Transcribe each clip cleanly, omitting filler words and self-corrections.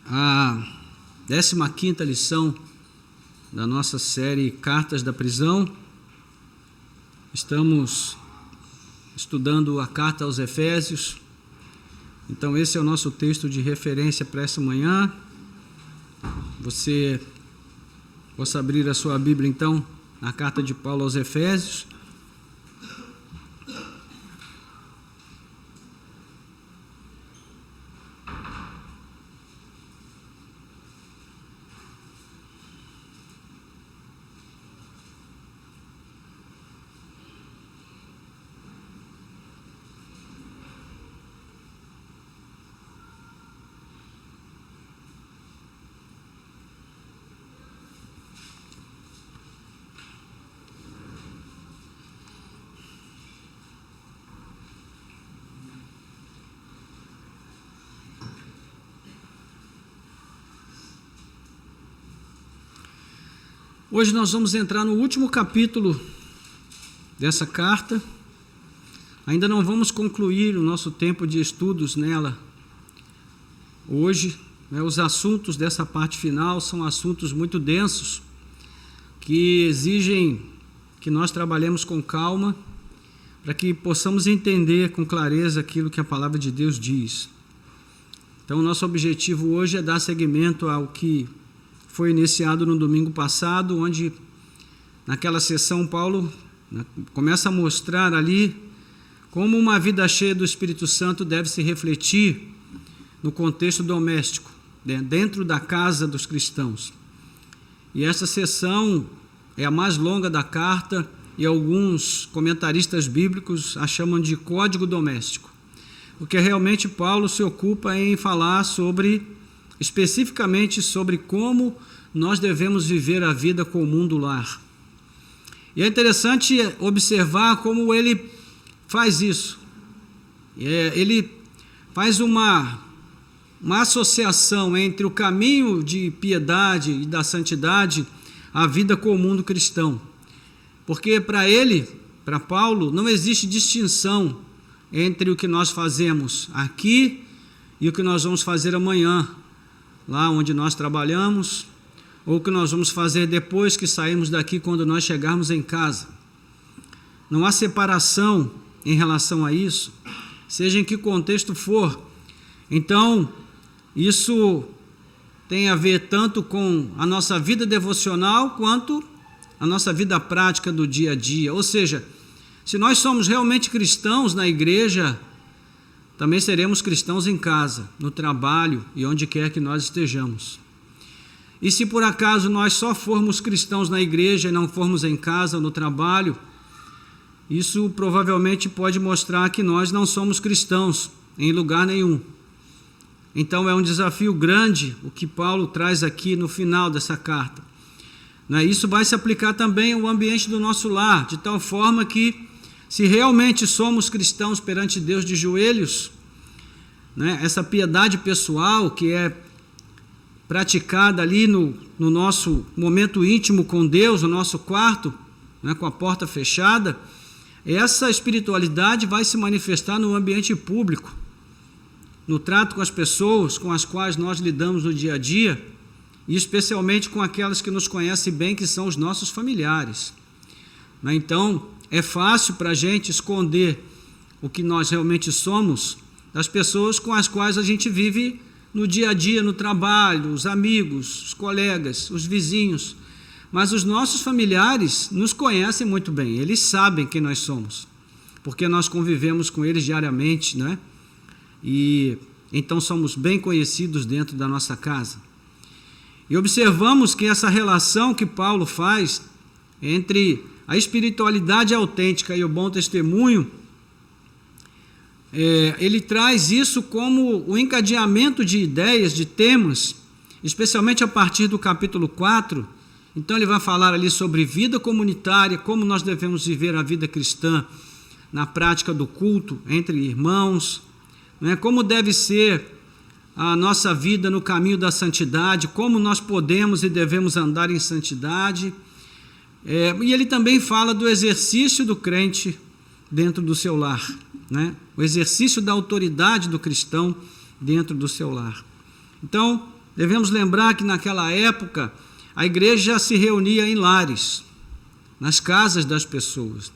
a 15ª lição da nossa série Cartas da Prisão. Estamos estudando a carta aos Efésios. Então esse é o nosso texto de referência para essa manhã. Você possa abrir a sua Bíblia então na carta de Paulo aos Efésios. Hoje nós vamos entrar no último capítulo dessa carta. Ainda não vamos concluir o nosso tempo de estudos nela hoje. Os assuntos dessa parte final são assuntos muito densos, que exigem que nós trabalhemos com calma, para que possamos entender com clareza aquilo que a palavra de Deus diz. Então, o nosso objetivo hoje é dar seguimento ao que foi iniciado no domingo passado, onde naquela sessão Paulo começa a mostrar ali como uma vida cheia do Espírito Santo deve se refletir no contexto doméstico, dentro da casa dos cristãos. E essa sessão é a mais longa da carta e alguns comentaristas bíblicos a chamam de código doméstico, porque realmente Paulo se ocupa em falar especificamente sobre como nós devemos viver a vida comum do lar. E é interessante observar como ele faz isso. Ele faz uma associação entre o caminho de piedade e da santidade à vida comum do cristão. Porque para Paulo, não existe distinção entre o que nós fazemos aqui e o que nós vamos fazer amanhã, lá onde nós trabalhamos, ou o que nós vamos fazer depois que sairmos daqui, quando nós chegarmos em casa. Não há separação em relação a isso, seja em que contexto for. Então, isso tem a ver tanto com a nossa vida devocional, quanto a nossa vida prática do dia a dia. Ou seja, se nós somos realmente cristãos na igreja, também seremos cristãos em casa, no trabalho e onde quer que nós estejamos. E se por acaso nós só formos cristãos na igreja e não formos em casa ou no trabalho, isso provavelmente pode mostrar que nós não somos cristãos em lugar nenhum. Então é um desafio grande o que Paulo traz aqui no final dessa carta. Isso vai se aplicar também ao ambiente do nosso lar, de tal forma que, se realmente somos cristãos perante Deus de joelhos, essa piedade pessoal que é praticada ali no nosso momento íntimo com Deus, no nosso quarto, com a porta fechada, essa espiritualidade vai se manifestar no ambiente público, no trato com as pessoas com as quais nós lidamos no dia a dia, e especialmente com aquelas que nos conhecem bem, que são os nossos familiares. Então, é fácil para a gente esconder o que nós realmente somos das pessoas com as quais a gente vive no dia a dia, no trabalho, os amigos, os colegas, os vizinhos. Mas os nossos familiares nos conhecem muito bem, eles sabem quem nós somos, porque nós convivemos com eles diariamente, E então somos bem conhecidos dentro da nossa casa. E observamos que essa relação que Paulo faz entre a espiritualidade autêntica e o bom testemunho, ele traz isso como o encadeamento de ideias, de temas, especialmente a partir do capítulo 4. Então ele vai falar ali sobre vida comunitária, como nós devemos viver a vida cristã na prática do culto entre irmãos, como deve ser a nossa vida no caminho da santidade, como nós podemos e devemos andar em santidade. E ele também fala do exercício do crente dentro do seu lar, O exercício da autoridade do cristão dentro do seu lar. Então, devemos lembrar que naquela época a igreja se reunia em lares, nas casas das pessoas.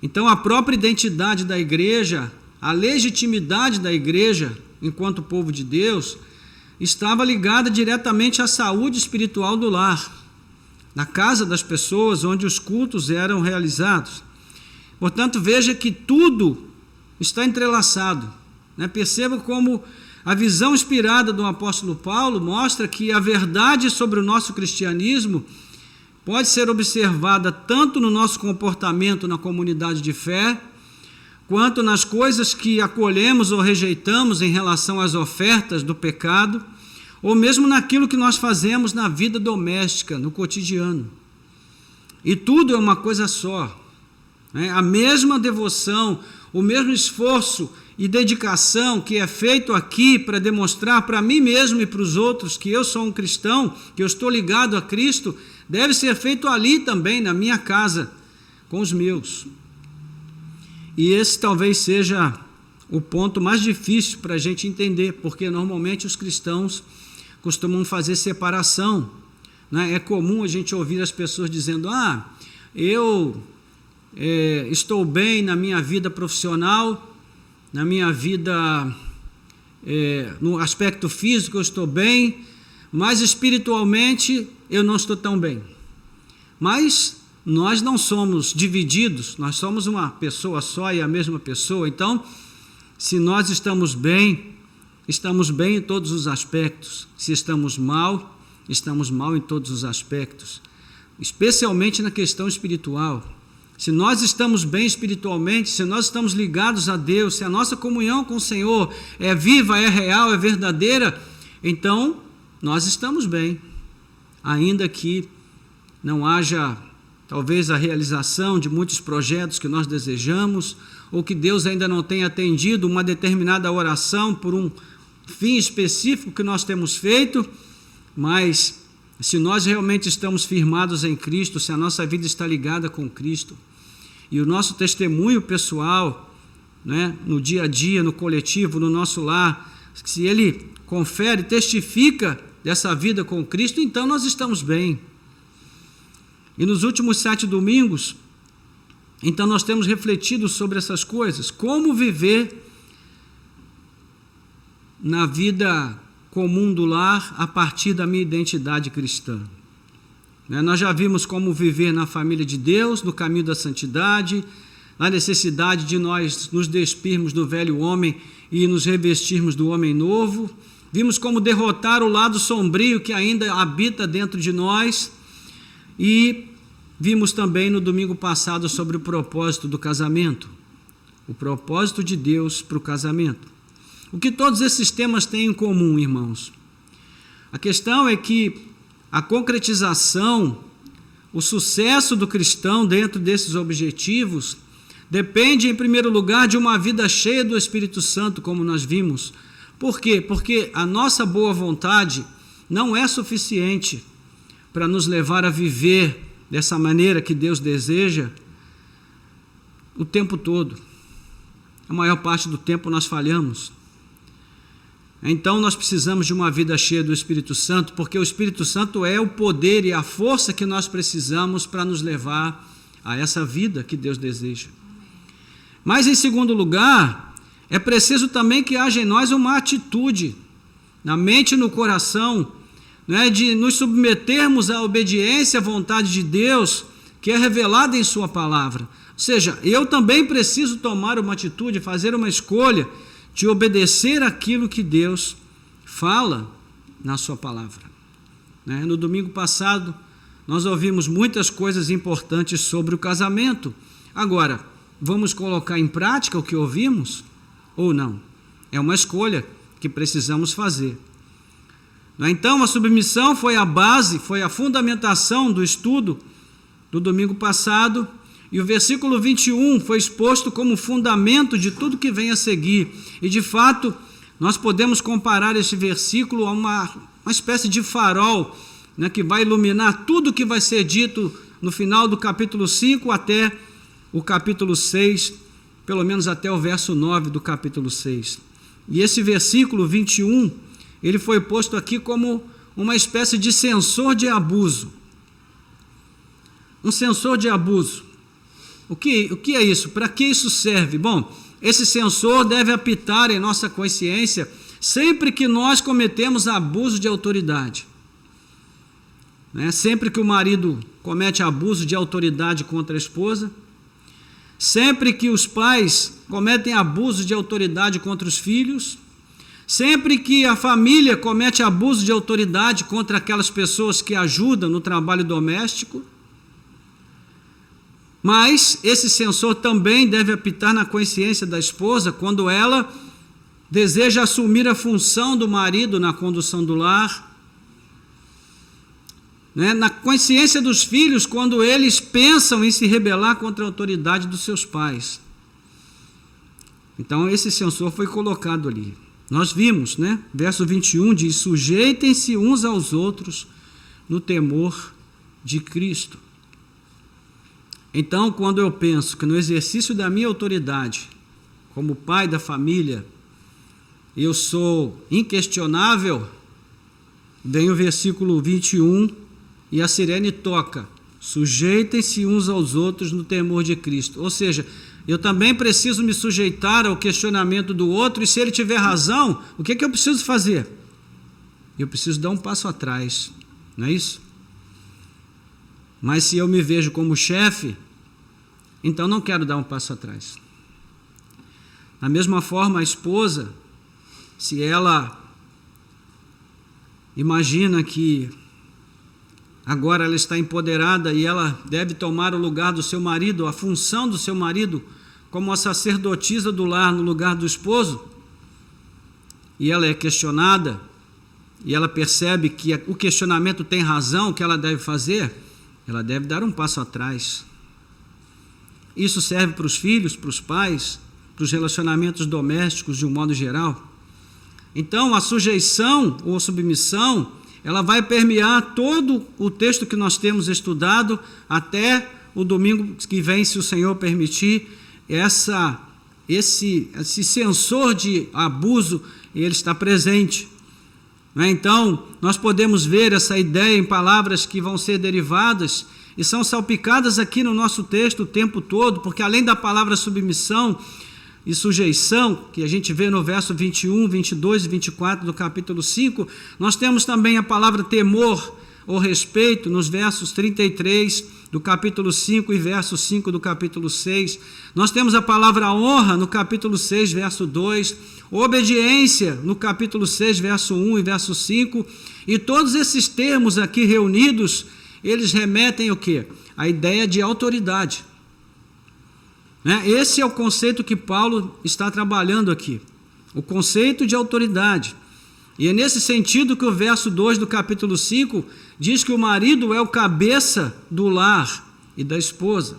Então a própria identidade da igreja, a legitimidade da igreja enquanto povo de Deus, estava ligada diretamente à saúde espiritual do lar, na casa das pessoas onde os cultos eram realizados. Portanto, veja que tudo está entrelaçado, né? Perceba como a visão inspirada do apóstolo Paulo mostra que a verdade sobre o nosso cristianismo pode ser observada tanto no nosso comportamento na comunidade de fé, quanto nas coisas que acolhemos ou rejeitamos em relação às ofertas do pecado, ou mesmo naquilo que nós fazemos na vida doméstica, no cotidiano. E tudo é uma coisa só, né? A mesma devoção, o mesmo esforço e dedicação que é feito aqui para demonstrar para mim mesmo e para os outros que eu sou um cristão, que eu estou ligado a Cristo, deve ser feito ali também, na minha casa, com os meus. E esse talvez seja o ponto mais difícil para a gente entender, porque normalmente os cristãos costumam fazer separação, né? É comum a gente ouvir as pessoas dizendo: eu estou bem na minha vida profissional, na minha vida, no aspecto físico eu estou bem, mas espiritualmente eu não estou tão bem. Mas nós não somos divididos, nós somos uma pessoa só e a mesma pessoa. Então, se nós estamos bem em todos os aspectos. Se estamos mal em todos os aspectos, especialmente na questão espiritual. Se nós estamos bem espiritualmente, se nós estamos ligados a Deus, se a nossa comunhão com o Senhor é viva, é real, é verdadeira, então nós estamos bem, ainda que não haja talvez a realização de muitos projetos que nós desejamos, ou que Deus ainda não tenha atendido uma determinada oração por um fim específico que nós temos feito, mas se nós realmente estamos firmados em Cristo, se a nossa vida está ligada com Cristo, e o nosso testemunho pessoal, né, no dia a dia, no coletivo, no nosso lar, se ele confere, testifica dessa vida com Cristo, então nós estamos bem. E nos últimos 7 domingos, então nós temos refletido sobre essas coisas, como viver na vida comum do lar a partir da minha identidade cristã. Nós já vimos como viver na família de Deus, no caminho da santidade, na necessidade de nós nos despirmos do velho homem e nos revestirmos do homem novo. Vimos como derrotar o lado sombrio que ainda habita dentro de nós. E vimos também no domingo passado sobre o propósito do casamento, o propósito de Deus para o casamento. O que todos esses temas têm em comum, irmãos? A questão é que a concretização, o sucesso do cristão dentro desses objetivos depende, em primeiro lugar, de uma vida cheia do Espírito Santo, como nós vimos. Por quê? Porque a nossa boa vontade não é suficiente para nos levar a viver dessa maneira que Deus deseja o tempo todo. A maior parte do tempo nós falhamos. Então nós precisamos de uma vida cheia do Espírito Santo, porque o Espírito Santo é o poder e a força que nós precisamos para nos levar a essa vida que Deus deseja. Mas, em segundo lugar, é preciso também que haja em nós uma atitude, na mente e no coração, né, de nos submetermos à obediência à vontade de Deus, que é revelada em sua palavra. Ou seja, eu também preciso tomar uma atitude, fazer uma escolha de obedecer aquilo que Deus fala na sua palavra. No domingo passado, nós ouvimos muitas coisas importantes sobre o casamento. Agora, vamos colocar em prática o que ouvimos ou não? É uma escolha que precisamos fazer. Então, a submissão foi a base, foi a fundamentação do estudo do domingo passado, e o versículo 21 foi exposto como fundamento de tudo que vem a seguir. E, de fato, nós podemos comparar esse versículo a uma espécie de farol, né, que vai iluminar tudo que vai ser dito no final do capítulo 5 até o capítulo 6, pelo menos até o verso 9 do capítulo 6. E esse versículo 21, ele foi posto aqui como uma espécie de sensor de abuso. Um sensor de abuso. O que é isso? Para que isso serve? Bom, esse sensor deve apitar em nossa consciência sempre que nós cometemos abuso de autoridade. Sempre que o marido comete abuso de autoridade contra a esposa, sempre que os pais cometem abuso de autoridade contra os filhos, sempre que a família comete abuso de autoridade contra aquelas pessoas que ajudam no trabalho doméstico. Mas esse sensor também deve apitar na consciência da esposa quando ela deseja assumir a função do marido na condução do lar. Na consciência dos filhos quando eles pensam em se rebelar contra a autoridade dos seus pais. Então esse sensor foi colocado ali. Nós vimos, verso 21 diz: sujeitem-se uns aos outros no temor de Cristo. Então, quando eu penso que no exercício da minha autoridade, como pai da família, eu sou inquestionável, vem o versículo 21 e a sirene toca: sujeitem-se uns aos outros no temor de Cristo. Ou seja, eu também preciso me sujeitar ao questionamento do outro, e se ele tiver razão, o que é que eu preciso fazer? Eu preciso dar um passo atrás, não é isso? Mas se eu me vejo como chefe, então não quero dar um passo atrás. Da mesma forma, a esposa, se ela imagina que agora ela está empoderada e ela deve tomar o lugar do seu marido, a função do seu marido como a sacerdotisa do lar no lugar do esposo, e ela é questionada, e ela percebe que o questionamento tem razão, o que ela deve fazer? Ela deve dar um passo atrás. Isso serve para os filhos, para os pais, para os relacionamentos domésticos de um modo geral. Então, a sujeição ou submissão, ela vai permear todo o texto que nós temos estudado até o domingo que vem, se o Senhor permitir. Esse sensor de abuso, ele está presente. Então, nós podemos ver essa ideia em palavras que vão ser derivadas e são salpicadas aqui no nosso texto o tempo todo, porque além da palavra submissão e sujeição, que a gente vê no verso 21, 22 e 24 do capítulo 5, nós temos também a palavra temor ou respeito nos versos 33 do capítulo 5 e verso 5 do capítulo 6. Nós temos a palavra honra no capítulo 6, verso 2, obediência no capítulo 6, verso 1 e verso 5, e todos esses termos aqui reunidos, eles remetem o quê? A ideia de autoridade. Esse é o conceito que Paulo está trabalhando aqui, o conceito de autoridade. E é nesse sentido que o verso 2 do capítulo 5 diz que o marido é o cabeça do lar e da esposa.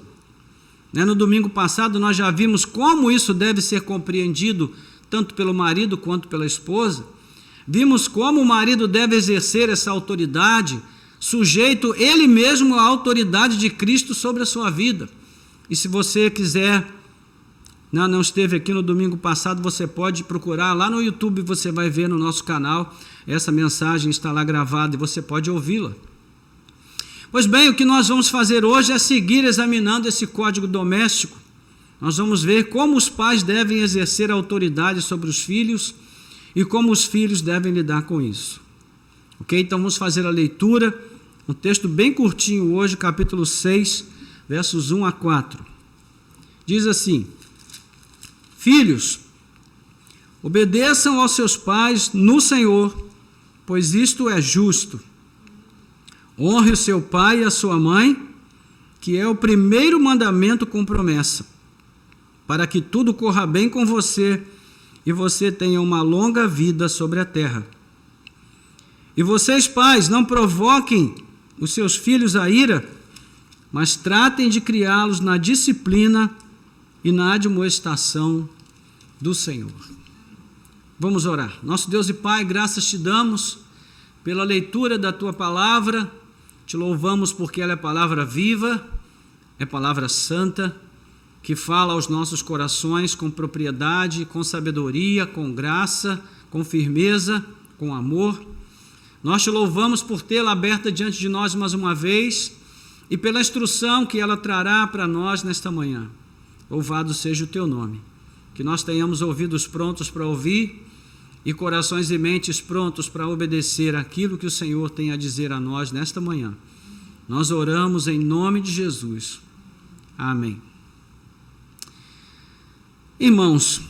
No domingo passado nós já vimos como isso deve ser compreendido tanto pelo marido quanto pela esposa. Vimos como o marido deve exercer essa autoridade, sujeito ele mesmo à autoridade de Cristo sobre a sua vida. E se você quiser, não esteve aqui no domingo passado, você pode procurar lá no YouTube, você vai ver no nosso canal, essa mensagem está lá gravada e você pode ouvi-la. Pois bem, o que nós vamos fazer hoje é seguir examinando esse código doméstico. Nós vamos ver como os pais devem exercer a autoridade sobre os filhos e como os filhos devem lidar com isso. Ok? Então vamos fazer a leitura, um texto bem curtinho hoje, capítulo 6, versos 1 a 4. Diz assim: Filhos, obedeçam aos seus pais no Senhor, pois isto é justo. Honre o seu pai e a sua mãe, que é o primeiro mandamento com promessa, para que tudo corra bem com você e você tenha uma longa vida sobre a terra. E vocês, pais, não provoquem os seus filhos à ira, mas tratem de criá-los na disciplina e na admoestação do Senhor. Vamos orar. Nosso Deus e Pai, graças te damos pela leitura da tua palavra, te louvamos porque ela é palavra viva, é palavra santa, que fala aos nossos corações com propriedade, com sabedoria, com graça, com firmeza, com amor. Nós te louvamos por tê-la aberta diante de nós mais uma vez e pela instrução que ela trará para nós nesta manhã. Louvado seja o teu nome. Que nós tenhamos ouvidos prontos para ouvir e corações e mentes prontos para obedecer aquilo que o Senhor tem a dizer a nós nesta manhã. Nós oramos em nome de Jesus. Amém. Irmãos,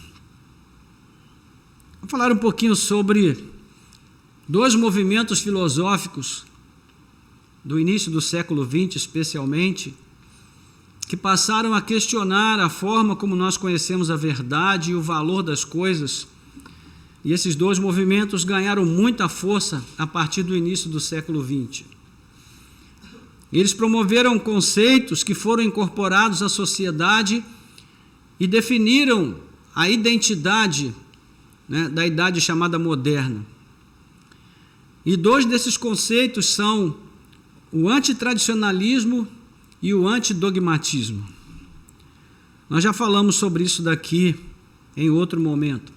vou falar um pouquinho sobre dois movimentos filosóficos do início do século XX, especialmente, que passaram a questionar a forma como nós conhecemos a verdade e o valor das coisas. E esses dois movimentos ganharam muita força a partir do início do século XX. Eles promoveram conceitos que foram incorporados à sociedade e definiram a identidade, da idade chamada moderna. E dois desses conceitos são o antitradicionalismo e o antidogmatismo. Nós já falamos sobre isso daqui em outro momento.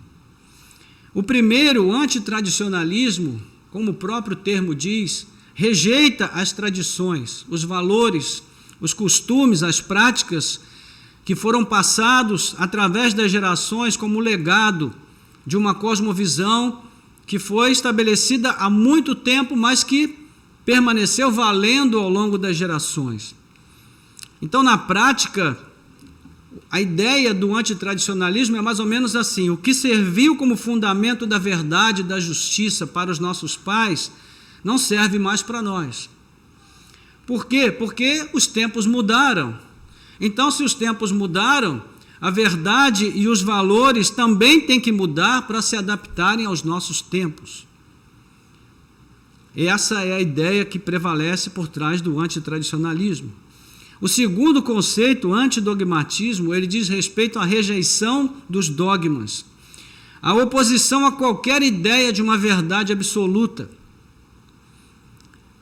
O primeiro, o antitradicionalismo, como o próprio termo diz, rejeita as tradições, os valores, os costumes, as práticas que foram passados através das gerações como legado de uma cosmovisão que foi estabelecida há muito tempo, mas que permaneceu valendo ao longo das gerações. Então, na prática, a ideia do antitradicionalismo é mais ou menos assim: o que serviu como fundamento da verdade e da justiça para os nossos pais não serve mais para nós. Por quê? Porque os tempos mudaram. Então, se os tempos mudaram, a verdade e os valores também têm que mudar para se adaptarem aos nossos tempos. Essa é a ideia que prevalece por trás do antitradicionalismo. O segundo conceito, o antidogmatismo, ele diz respeito à rejeição dos dogmas, a oposição a qualquer ideia de uma verdade absoluta.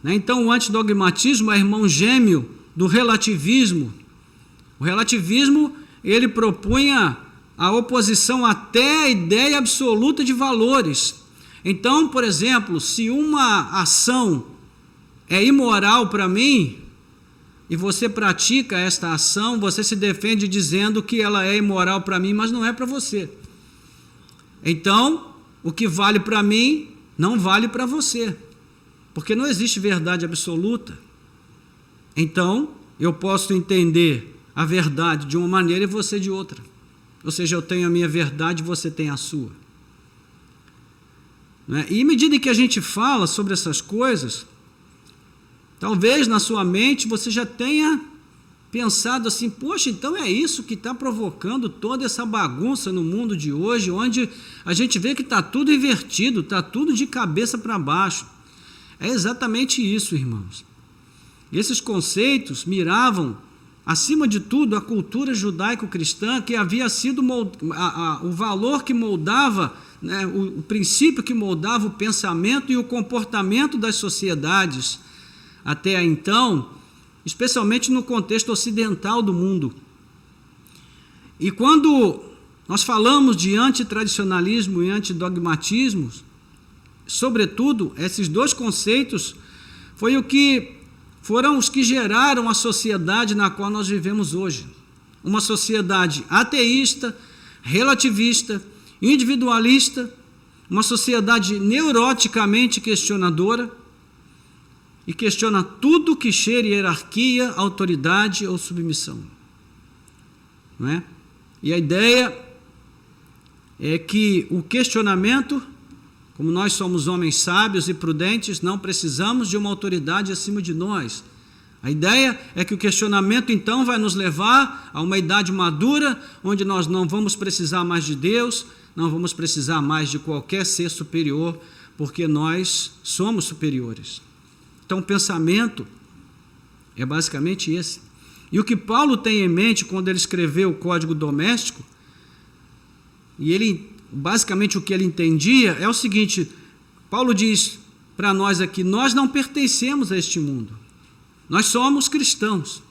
Então, o antidogmatismo é irmão gêmeo do relativismo. O relativismo, ele propunha a oposição até à ideia absoluta de valores. Então, por exemplo, se uma ação é imoral para mim, e você pratica esta ação, você se defende dizendo que ela é imoral para mim, mas não é para você. Então, o que vale para mim, não vale para você, porque não existe verdade absoluta. Então, eu posso entender a verdade de uma maneira e você de outra. Ou seja, eu tenho a minha verdade e você tem a sua. E à medida que a gente fala sobre essas coisas, talvez na sua mente você já tenha pensado assim: poxa, então é isso que está provocando toda essa bagunça no mundo de hoje, onde a gente vê que está tudo invertido, está tudo de cabeça para baixo. É exatamente isso, irmãos. E esses conceitos miravam, acima de tudo, a cultura judaico-cristã, que havia sido o valor que moldava, o princípio que moldava o pensamento e o comportamento das sociedades até então, especialmente no contexto ocidental do mundo. E quando nós falamos de antitradicionalismo e antidogmatismo, sobretudo, esses dois conceitos foram os que geraram a sociedade na qual nós vivemos hoje. Uma sociedade ateísta, relativista, individualista, uma sociedade neuroticamente questionadora, e questiona tudo que cheire hierarquia, autoridade ou submissão. Não é? E a ideia é que o questionamento, como nós somos homens sábios e prudentes, não precisamos de uma autoridade acima de nós. A ideia é que o questionamento, então, vai nos levar a uma idade madura, onde nós não vamos precisar mais de Deus, não vamos precisar mais de qualquer ser superior, porque nós somos superiores. Então, o pensamento é basicamente esse. E o que Paulo tem em mente quando ele escreveu o Código Doméstico, e basicamente o que ele entendia é o seguinte: Paulo diz para nós aqui, nós não pertencemos a este mundo, nós somos cristãos.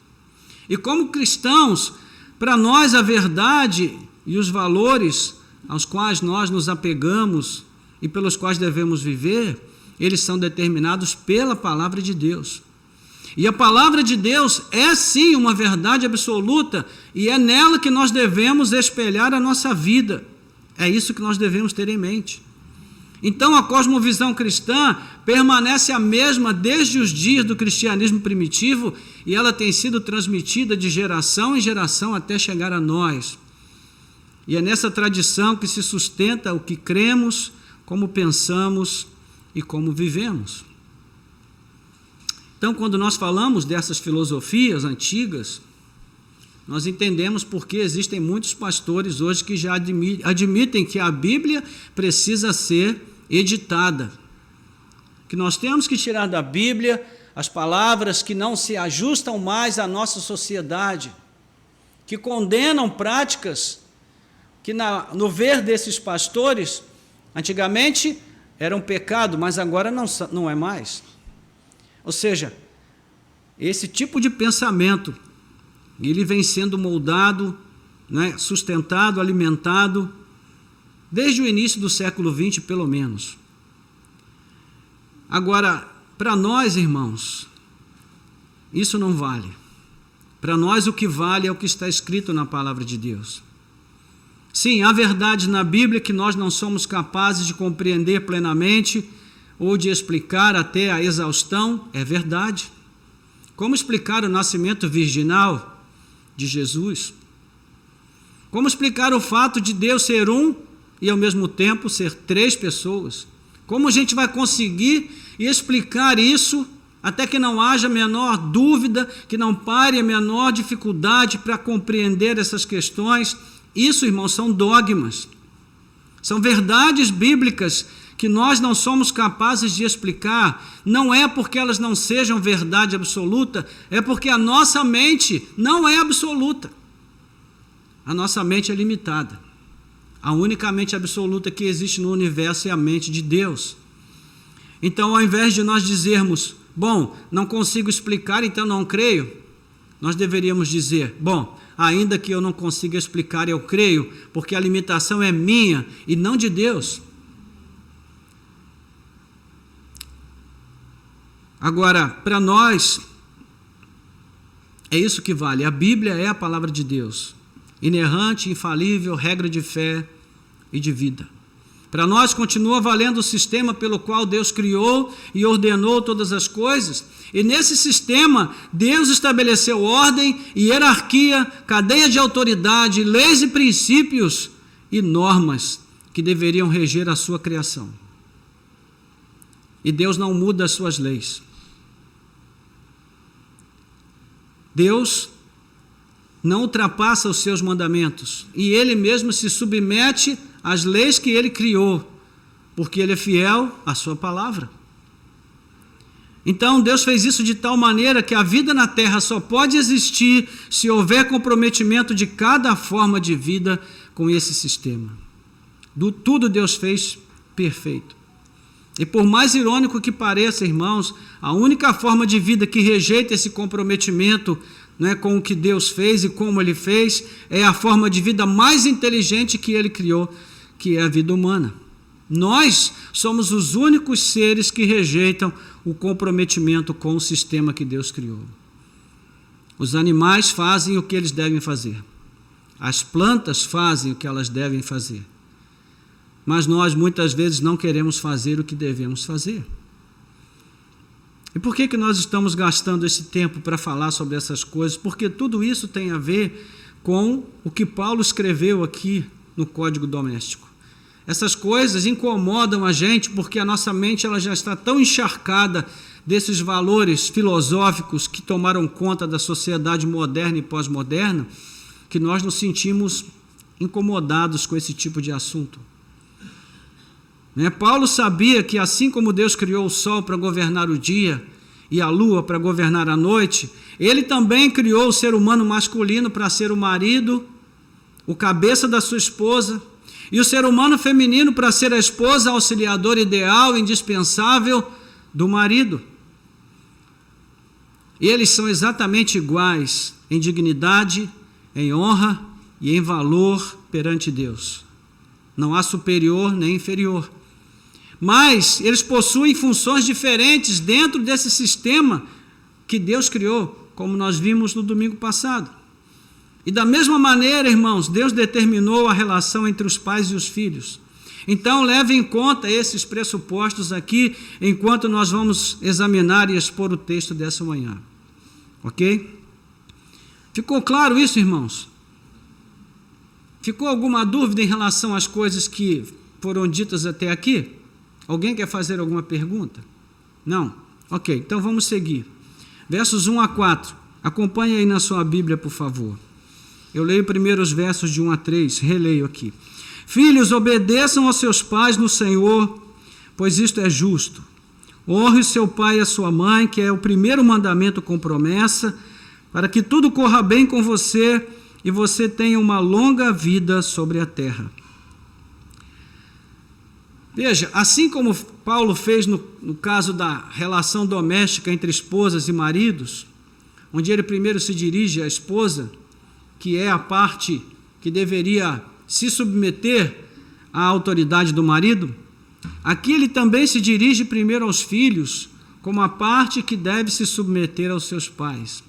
E como cristãos, para nós a verdade e os valores aos quais nós nos apegamos e pelos quais devemos viver, eles são determinados pela palavra de Deus. E a palavra de Deus é sim uma verdade absoluta, e é nela que nós devemos espelhar a nossa vida. É isso que nós devemos ter em mente. Então a cosmovisão cristã permanece a mesma desde os dias do cristianismo primitivo, e ela tem sido transmitida de geração em geração até chegar a nós. E é nessa tradição que se sustenta o que cremos, como pensamos e como vivemos. Então, quando nós falamos dessas filosofias antigas, nós entendemos porque existem muitos pastores hoje que já admitem que a Bíblia precisa ser editada. Que nós temos que tirar da Bíblia as palavras que não se ajustam mais à nossa sociedade, que condenam práticas que, no ver desses pastores, antigamente era um pecado, mas agora não é mais. Ou seja, esse tipo de pensamento, ele vem sendo moldado, né, sustentado, alimentado, desde o início do século XX, pelo menos. Agora, para nós, irmãos, isso não vale. Para nós, o que vale é o que está escrito na palavra de Deus. Sim, há verdade na Bíblia que nós não somos capazes de compreender plenamente ou de explicar até a exaustão, é verdade. Como explicar o nascimento virginal de Jesus? Como explicar o fato de Deus ser um e ao mesmo tempo ser três pessoas? Como a gente vai conseguir explicar isso até que não haja a menor dúvida, que não pare a menor dificuldade para compreender essas questões? Isso, irmãos, são dogmas. São verdades bíblicas que nós não somos capazes de explicar. Não é porque elas não sejam verdade absoluta, é porque a nossa mente não é absoluta. A nossa mente é limitada. A única mente absoluta que existe no universo é a mente de Deus. Então, ao invés de nós dizermos, bom, não consigo explicar, então não creio, nós deveríamos dizer, bom, ainda que eu não consiga explicar, eu creio, porque a limitação é minha e não de Deus. Agora, para nós, é isso que vale. A Bíblia é a palavra de Deus, inerrante, infalível, regra de fé e de vida. Para nós continua valendo o sistema pelo qual Deus criou e ordenou todas as coisas. E nesse sistema, Deus estabeleceu ordem e hierarquia, cadeia de autoridade, leis e princípios e normas que deveriam reger a sua criação. E Deus não muda as suas leis. Deus não ultrapassa os seus mandamentos, e Ele mesmo se submete às leis que Ele criou, porque Ele é fiel à sua palavra. Então Deus fez isso de tal maneira que a vida na terra só pode existir se houver comprometimento de cada forma de vida com esse sistema. Tudo Deus fez perfeito. E por mais irônico que pareça, irmãos, a única forma de vida que rejeita esse comprometimento, né, com o que Deus fez e como Ele fez, é a forma de vida mais inteligente que Ele criou, que é a vida humana. Nós somos os únicos seres que rejeitam o comprometimento com o sistema que Deus criou. Os animais fazem o que eles devem fazer. As plantas fazem o que elas devem fazer. Mas nós muitas vezes não queremos fazer o que devemos fazer. E por que nós estamos gastando esse tempo para falar sobre essas coisas? Porque tudo isso tem a ver com o que Paulo escreveu aqui no Código Doméstico. Essas coisas incomodam a gente porque a nossa mente ela já está tão encharcada desses valores filosóficos que tomaram conta da sociedade moderna e pós-moderna, que nós nos sentimos incomodados com esse tipo de assunto. Paulo sabia que assim como Deus criou o sol para governar o dia e a lua para governar a noite, Ele também criou o ser humano masculino para ser o marido, o cabeça da sua esposa, e o ser humano feminino para ser a esposa auxiliadora ideal, indispensável do marido. E eles são exatamente iguais em dignidade, em honra e em valor perante Deus. Não há superior nem inferior. mas eles possuem funções diferentes dentro desse sistema que Deus criou, como nós vimos no domingo passado. E da mesma maneira, irmãos, Deus determinou a relação entre os pais e os filhos. Então, leve em conta esses pressupostos aqui, enquanto nós vamos examinar e expor o texto dessa manhã. Ok? Ficou claro isso, irmãos? Ficou alguma dúvida em relação às coisas que foram ditas até aqui? Alguém quer fazer alguma pergunta? Não? Ok, então vamos seguir. Versos 1 a 4. Acompanhe aí na sua Bíblia, por favor. Eu leio primeiro os versos de 1 a 3, releio aqui. Filhos, obedeçam aos seus pais no Senhor, pois isto é justo. Honre seu pai e a sua mãe, que é o primeiro mandamento com promessa, para que tudo corra bem com você e você tenha uma longa vida sobre a terra. Veja, assim como Paulo fez no caso da relação doméstica entre esposas e maridos, onde ele primeiro se dirige à esposa, que é a parte que deveria se submeter à autoridade do marido, aqui ele também se dirige primeiro aos filhos, como a parte que deve se submeter aos seus pais.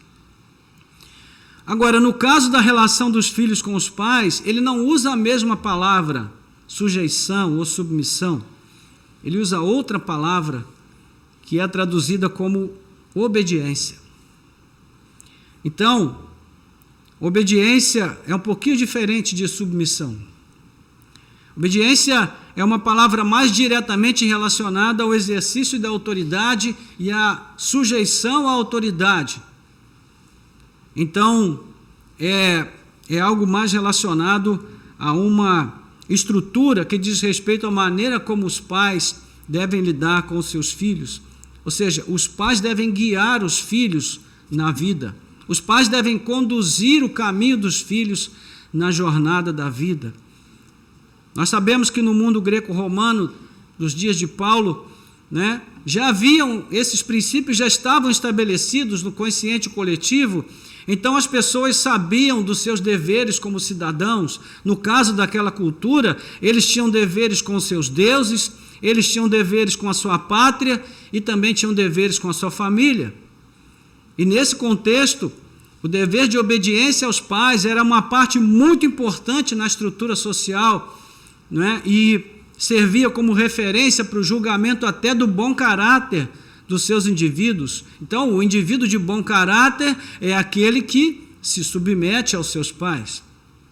Agora, no caso da relação dos filhos com os pais, ele não usa a mesma palavra, sujeição ou submissão. Ele usa outra palavra, que é traduzida como obediência. Então, obediência é um pouquinho diferente de submissão. Obediência é uma palavra mais diretamente relacionada ao exercício da autoridade e à sujeição à autoridade. Então, é algo mais relacionado a uma estrutura que diz respeito à maneira como os pais devem lidar com os seus filhos. Ou seja, os pais devem guiar os filhos na vida. Os pais devem conduzir o caminho dos filhos na jornada da vida. Nós sabemos que no mundo greco-romano, dos dias de Paulo, já haviam, esses princípios já estavam estabelecidos no consciente coletivo. Então as pessoas sabiam dos seus deveres como cidadãos. No caso daquela cultura, eles tinham deveres com os seus deuses, eles tinham deveres com a sua pátria e também tinham deveres com a sua família. E nesse contexto, o dever de obediência aos pais era uma parte muito importante na estrutura social, e servia como referência para o julgamento até do bom caráter dos seus indivíduos. Então, o indivíduo de bom caráter é aquele que se submete aos seus pais.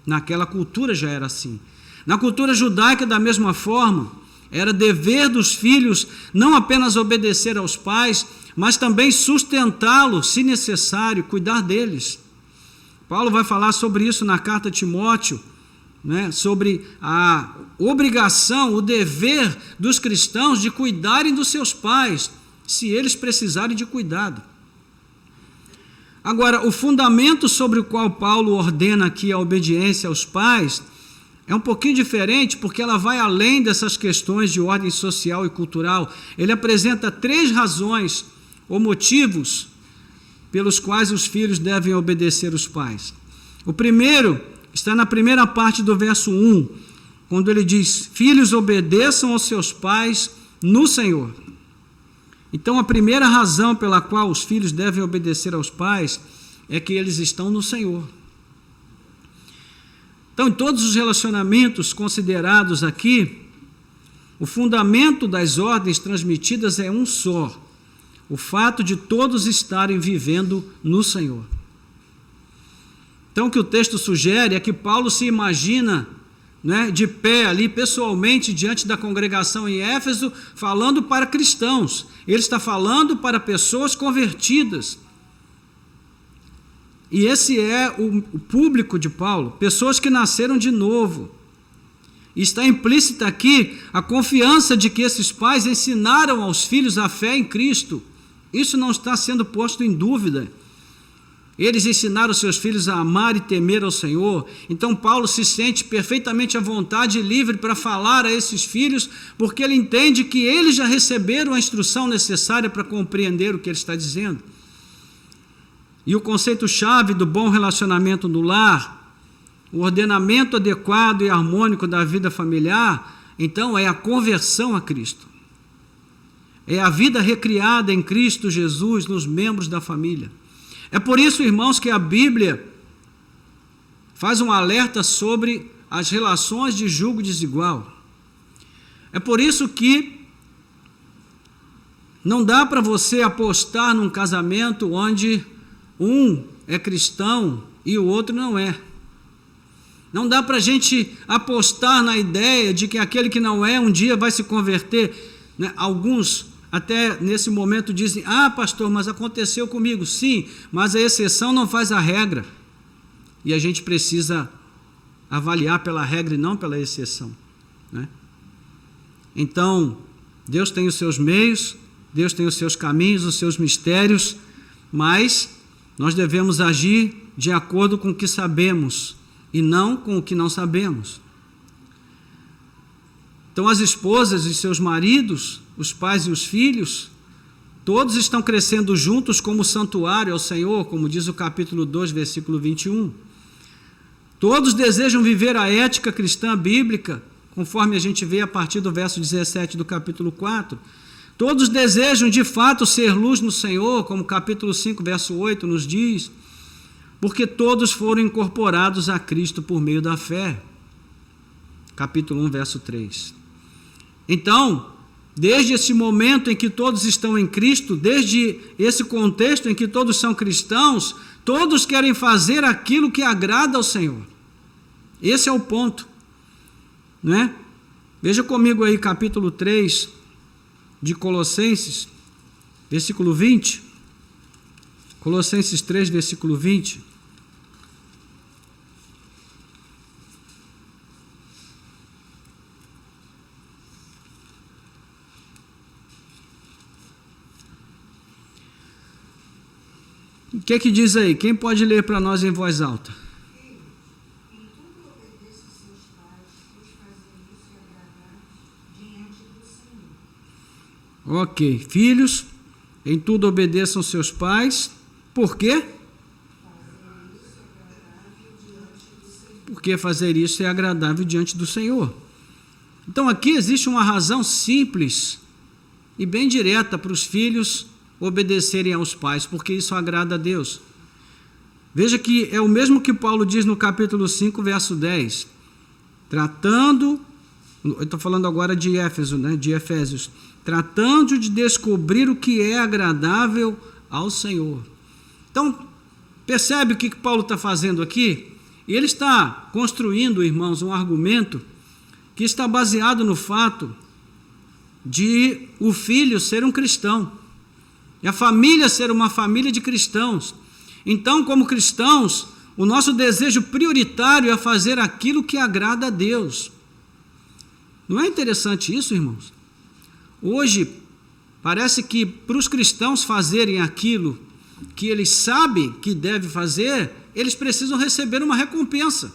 Naquela cultura já era assim. Na cultura judaica, da mesma forma, era dever dos filhos não apenas obedecer aos pais, mas também sustentá-los, se necessário, cuidar deles. Paulo vai falar sobre isso na carta a Timóteo, sobre a obrigação, o dever dos cristãos de cuidarem dos seus pais, se eles precisarem de cuidado. Agora, o fundamento sobre o qual Paulo ordena aqui a obediência aos pais é um pouquinho diferente, porque ela vai além dessas questões de ordem social e cultural. Ele apresenta 3 razões ou motivos pelos quais os filhos devem obedecer os pais. O primeiro está na primeira parte do verso 1, quando ele diz: filhos, obedeçam aos seus pais no Senhor. Então, a primeira razão pela qual os filhos devem obedecer aos pais é que eles estão no Senhor. Então, em todos os relacionamentos considerados aqui, o fundamento das ordens transmitidas é um só: o fato de todos estarem vivendo no Senhor. Então, o que o texto sugere é que Paulo se imagina de pé ali, pessoalmente, diante da congregação em Éfeso, falando para cristãos. Ele está falando para pessoas convertidas. E esse é o público de Paulo, pessoas que nasceram de novo. E está implícita aqui a confiança de que esses pais ensinaram aos filhos a fé em Cristo. Isso não está sendo posto em dúvida. Eles ensinaram seus filhos a amar e temer ao Senhor. Então Paulo se sente perfeitamente à vontade e livre para falar a esses filhos, porque ele entende que eles já receberam a instrução necessária para compreender o que ele está dizendo. E o conceito-chave do bom relacionamento no lar, o ordenamento adequado e harmônico da vida familiar, então é a conversão a Cristo. é a vida recriada em Cristo Jesus nos membros da família. É por isso, irmãos, que a Bíblia faz um alerta sobre as relações de julgo desigual. É por isso que não dá para você apostar num casamento onde um é cristão e o outro não é. Não dá para a gente apostar na ideia de que aquele que não é um dia vai se converter, né? Alguns até nesse momento dizem: ah, pastor, mas aconteceu comigo. Sim, mas a exceção não faz a regra. E a gente precisa avaliar pela regra e não pela exceção, né? Então, Deus tem os seus meios, Deus tem os seus caminhos, os seus mistérios, mas nós devemos agir de acordo com o que sabemos e não com o que não sabemos. Então, as esposas e seus maridos, os pais e os filhos, todos estão crescendo juntos como santuário ao Senhor, como diz o capítulo 2, versículo 21. Todos desejam viver a ética cristã bíblica, conforme a gente vê a partir do verso 17 do capítulo 4. Todos desejam de fato ser luz no Senhor, como o capítulo 5, verso 8 nos diz, porque todos foram incorporados a Cristo por meio da fé. Capítulo 1, verso 3. Então, desde esse momento em que todos estão em Cristo, desde esse contexto em que todos são cristãos, todos querem fazer aquilo que agrada ao Senhor. Esse é o ponto, né? Veja comigo aí capítulo 3 de Colossenses, versículo 20. Colossenses 3, versículo 20. O que é que diz aí? Quem pode ler para nós em voz alta? Ok, filhos, em tudo obedeçam seus pais. Por quê? Porque fazer isso é agradável diante do Senhor. Então aqui existe uma razão simples e bem direta para os filhos obedecerem aos pais, porque isso agrada a Deus. Veja que é o mesmo que Paulo diz no capítulo 5, verso 10. Tratando, eu estou falando agora de Éfeso, né? De Efésios. Tratando de descobrir o que é agradável ao Senhor. Então, percebe o que Paulo está fazendo aqui? E ele está construindo, irmãos, um argumento que está baseado no fato de o filho ser um cristão e a família ser uma família de cristãos. Então, como cristãos, o nosso desejo prioritário é fazer aquilo que agrada a Deus. Não é interessante isso, irmãos? Hoje, parece que para os cristãos fazerem aquilo que eles sabem que devem fazer, eles precisam receber uma recompensa.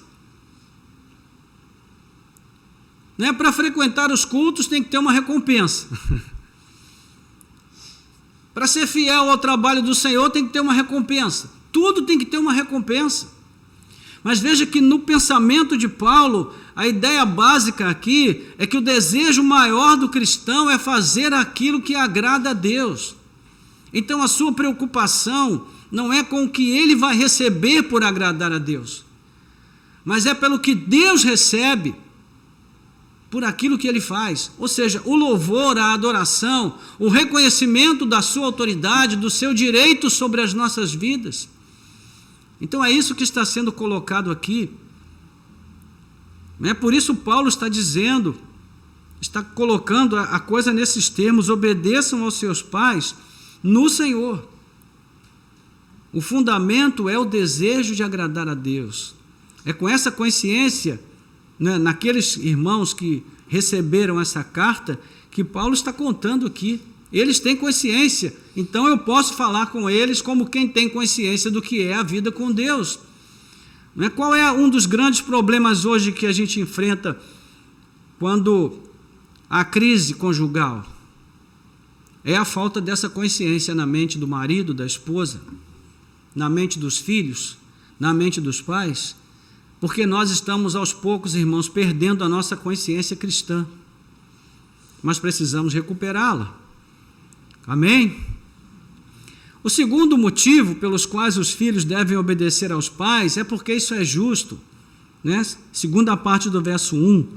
Né? Para frequentar os cultos tem que ter uma recompensa. Para ser fiel ao trabalho do Senhor tem que ter uma recompensa. Tudo tem que ter uma recompensa. Mas veja que no pensamento de Paulo, a ideia básica aqui é que o desejo maior do cristão é fazer aquilo que agrada a Deus. Então a sua preocupação não é com o que ele vai receber por agradar a Deus, mas é pelo que Deus recebe por aquilo que ele faz. Ou seja, o louvor, a adoração, o reconhecimento da sua autoridade, do seu direito sobre as nossas vidas. Então é isso que está sendo colocado aqui. Por isso Paulo está dizendo, está colocando a coisa nesses termos: obedeçam aos seus pais no Senhor. O fundamento é o desejo de agradar a Deus. É com essa consciência, né, naqueles irmãos que receberam essa carta, que Paulo está contando aqui. Eles têm consciência, então eu posso falar com eles como quem tem consciência do que é a vida com Deus. Qual é um dos grandes problemas hoje que a gente enfrenta quando há crise conjugal? É a falta dessa consciência na mente do marido, da esposa, na mente dos filhos, na mente dos pais, porque nós estamos aos poucos, irmãos, perdendo a nossa consciência cristã. Mas precisamos recuperá-la. Amém? O segundo motivo pelos quais os filhos devem obedecer aos pais é porque isso é justo, né? Segunda parte do verso 1.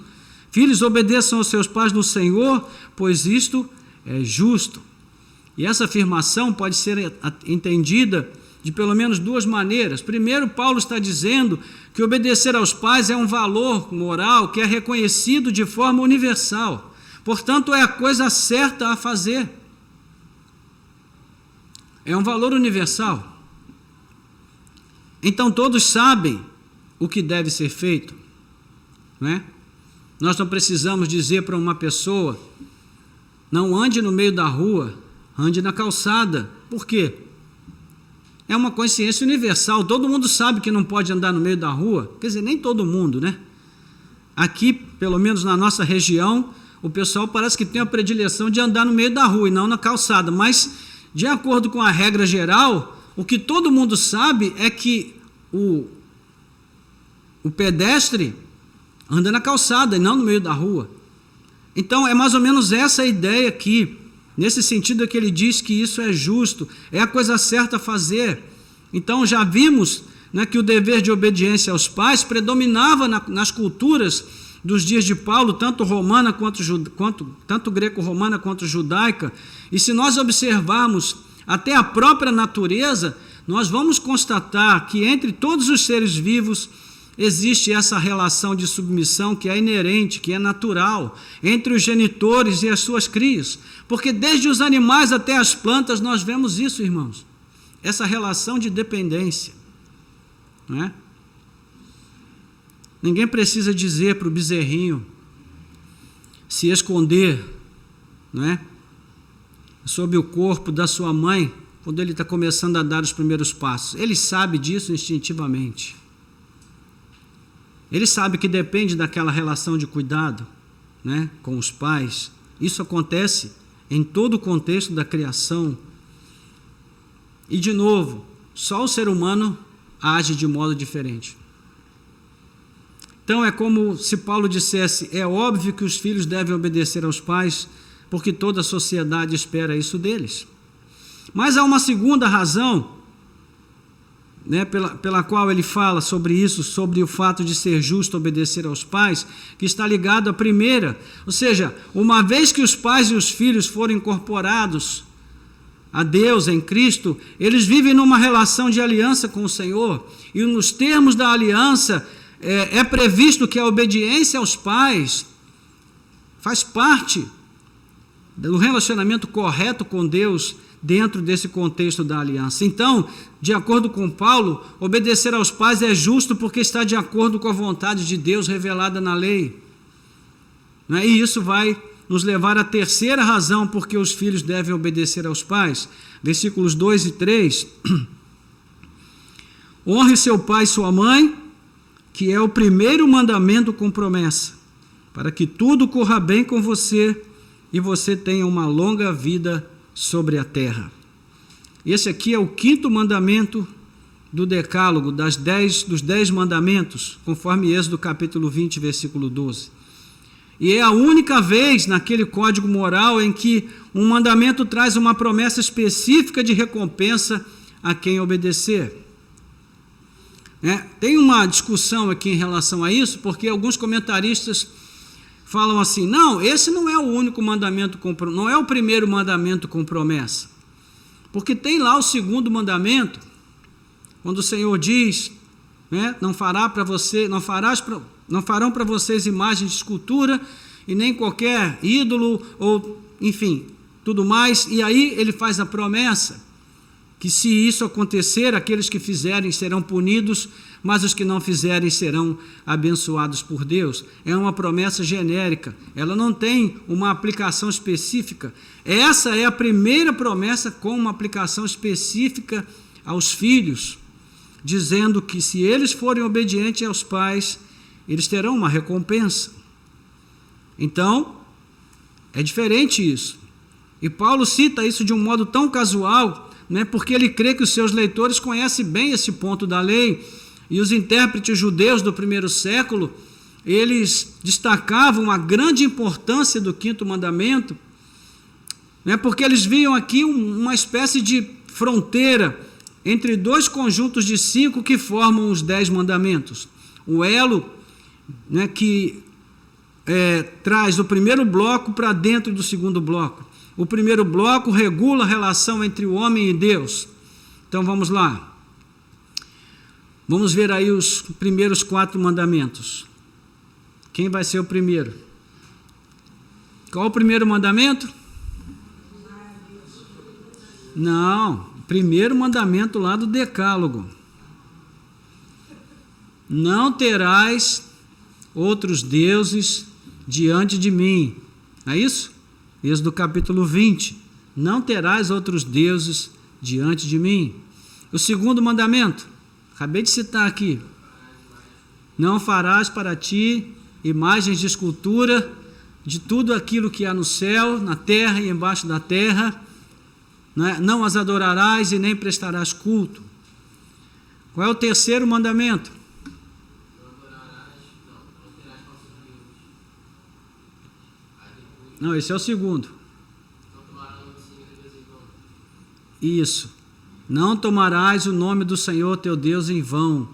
Filhos, obedeçam aos seus pais no Senhor, pois isto é justo. E essa afirmação pode ser entendida de pelo menos duas maneiras. Primeiro, Paulo está dizendo que obedecer aos pais é um valor moral que é reconhecido de forma universal. Portanto, é a coisa certa a fazer. É um valor universal. Então, todos sabem o que deve ser feito, né? Nós não precisamos dizer para uma pessoa: não ande no meio da rua, ande na calçada. Por quê? É uma consciência universal. Todo mundo sabe que não pode andar no meio da rua. Quer dizer, nem todo mundo, né? Aqui, pelo menos na nossa região, o pessoal parece que tem a predileção de andar no meio da rua e não na calçada. Mas, de acordo com a regra geral, o que todo mundo sabe é que o pedestre anda na calçada e não no meio da rua. Então, é mais ou menos essa a ideia aqui. Nesse sentido é que ele diz que isso é justo, é a coisa certa a fazer. Então, já vimos, né, que o dever de obediência aos pais predominava nas culturas dos dias de Paulo, tanto romana tanto greco-romana quanto judaica. E se nós observarmos até a própria natureza, nós vamos constatar que entre todos os seres vivos existe essa relação de submissão que é inerente, que é natural, entre os genitores e as suas crias. Porque desde os animais até as plantas nós vemos isso, irmãos. Essa relação de dependência. Não é? Ninguém precisa dizer para o bezerrinho se esconder, não é, sob o corpo da sua mãe quando ele está começando a dar os primeiros passos. Ele sabe disso instintivamente. Ele sabe que depende daquela relação de cuidado, né, com os pais. Isso acontece em todo o contexto da criação. E, de novo, só o ser humano age de modo diferente. Então, é como se Paulo dissesse: é óbvio que os filhos devem obedecer aos pais, porque toda a sociedade espera isso deles. Mas há uma segunda razão, né, pela qual ele fala sobre isso, sobre o fato de ser justo obedecer aos pais, que está ligado à primeira. Ou seja, uma vez que os pais e os filhos foram incorporados a Deus em Cristo, eles vivem numa relação de aliança com o Senhor, e nos termos da aliança é previsto que a obediência aos pais faz parte do relacionamento correto com Deus dentro desse contexto da aliança. Então, de acordo com Paulo, obedecer aos pais é justo porque está de acordo com a vontade de Deus revelada na lei. E isso vai nos levar à terceira razão porque os filhos devem obedecer aos pais. Versículos 2 e 3. Honre seu pai e sua mãe, que é o primeiro mandamento com promessa, para que tudo corra bem com você e você tenha uma longa vida sobre a terra. Esse aqui é o quinto mandamento do decálogo, dos 10 mandamentos, conforme Êxodo capítulo 20, versículo 12. E é a única vez naquele código moral em que um mandamento traz uma promessa específica de recompensa a quem obedecer. Tem uma discussão aqui em relação a isso, porque alguns comentaristas falam assim: não, esse não é o único mandamento, não é o primeiro mandamento com promessa, porque tem lá o segundo mandamento, quando o Senhor diz, né, não farão para vocês imagens de escultura e nem qualquer ídolo, ou enfim, tudo mais. E aí ele faz a promessa que se isso acontecer, aqueles que fizerem serão punidos, mas os que não fizerem serão abençoados por Deus. É uma promessa genérica, ela não tem uma aplicação específica. Essa é a primeira promessa com uma aplicação específica aos filhos, dizendo que se eles forem obedientes aos pais, eles terão uma recompensa. Então, é diferente isso. E Paulo cita isso de um modo tão casual, né, porque ele crê que os seus leitores conhecem bem esse ponto da lei, e os intérpretes judeus do primeiro século, eles destacavam a grande importância do quinto mandamento, né? Porque eles viam aqui uma espécie de fronteira entre dois conjuntos de 5 que formam os 10 mandamentos. O elo, né, que traz o primeiro bloco para dentro do segundo bloco. O primeiro bloco regula a relação entre o homem e Deus. Então vamos lá. Vamos ver aí os primeiros 4 mandamentos. Quem vai ser o primeiro? Qual o primeiro mandamento? Não, primeiro mandamento lá do Decálogo. Não terás outros deuses diante de mim. É isso? Êxodo capítulo 20. Não terás outros deuses diante de mim. O segundo mandamento, acabei de citar aqui. Não farás para ti imagens de escultura de tudo aquilo que há no céu, na terra e embaixo da terra. Não as adorarás e nem prestarás culto. Qual é o terceiro mandamento? Não, esse é o segundo. Isso. Não tomarás o nome do Senhor teu Deus em vão.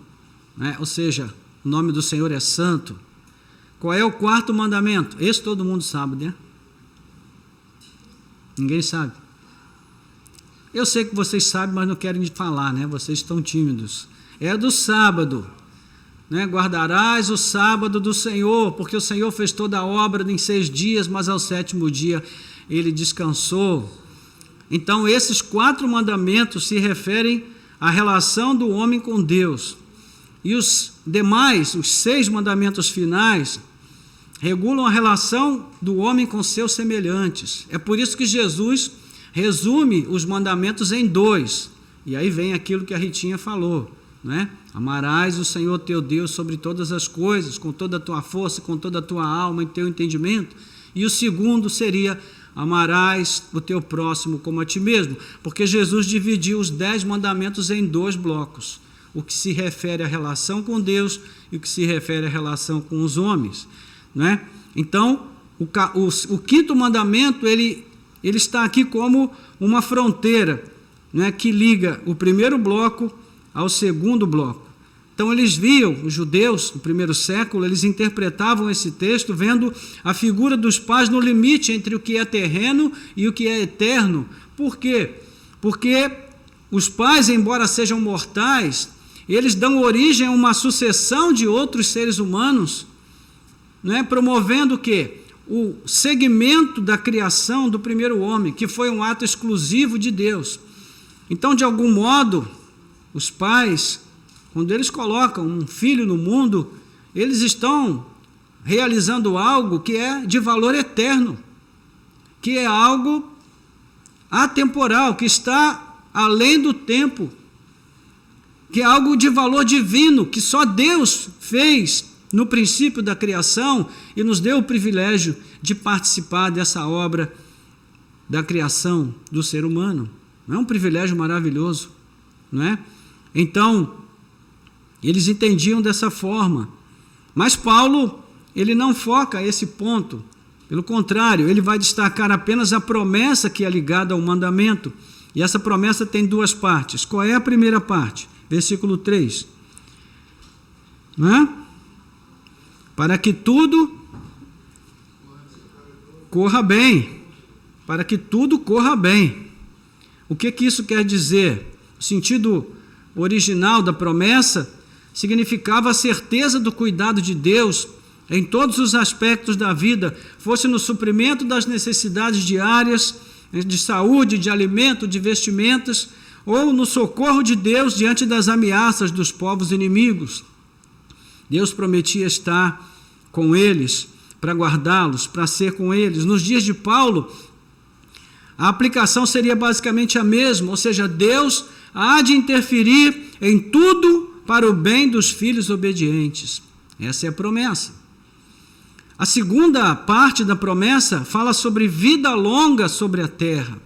Né? Ou seja, o nome do Senhor é santo. Qual é o quarto mandamento? Esse todo mundo sabe, né? Ninguém sabe. Eu sei que vocês sabem, mas não querem falar, né? Vocês estão tímidos. É do sábado. Né? Guardarás o sábado do Senhor, porque o Senhor fez toda a obra em 6 dias, mas ao 7º dia ele descansou. Então esses 4 mandamentos se referem à relação do homem com Deus. E os demais, os 6 mandamentos finais, regulam a relação do homem com seus semelhantes. É por isso que Jesus resume os mandamentos em 2. E aí vem aquilo que a Ritinha falou, né? Amarás o Senhor teu Deus sobre todas as coisas, com toda a tua força, com toda a tua alma e teu entendimento. E o segundo seria: amarás o teu próximo como a ti mesmo, porque Jesus dividiu os 10 mandamentos em 2 blocos, o que se refere à relação com Deus e o que se refere à relação com os homens, né? Então, o 5º mandamento, ele está aqui como uma fronteira, né, que liga o primeiro bloco ao segundo bloco. Então eles viam, os judeus no primeiro século, eles interpretavam esse texto vendo a figura dos pais no limite entre o que é terreno e o que é eterno. Por quê? Porque os pais, embora sejam mortais, eles dão origem a uma sucessão de outros seres humanos, né, promovendo o quê? O segmento da criação do primeiro homem, que foi um ato exclusivo de Deus. Então, de algum modo, os pais, quando eles colocam um filho no mundo, eles estão realizando algo que é de valor eterno, que é algo atemporal, que está além do tempo, que é algo de valor divino, que só Deus fez no princípio da criação e nos deu o privilégio de participar dessa obra da criação do ser humano. Não é um privilégio maravilhoso, não é? Então, eles entendiam dessa forma. Mas Paulo, ele não foca esse ponto. Pelo contrário, ele vai destacar apenas a promessa que é ligada ao mandamento. E essa promessa tem 2 partes. Qual é a primeira parte? Versículo 3. Não é? Para que tudo corra bem. Para que tudo corra bem. O que isso quer dizer? O sentido original da promessa significava a certeza do cuidado de Deus em todos os aspectos da vida, fosse no suprimento das necessidades diárias, de saúde, de alimento, de vestimentas, ou no socorro de Deus diante das ameaças dos povos inimigos. Deus prometia estar com eles, para guardá-los, para ser com eles. Nos dias de Paulo, a aplicação seria basicamente a mesma, ou seja, Deus há de interferir em tudo para o bem dos filhos obedientes. Essa é a promessa. A segunda parte da promessa fala sobre vida longa sobre a terra.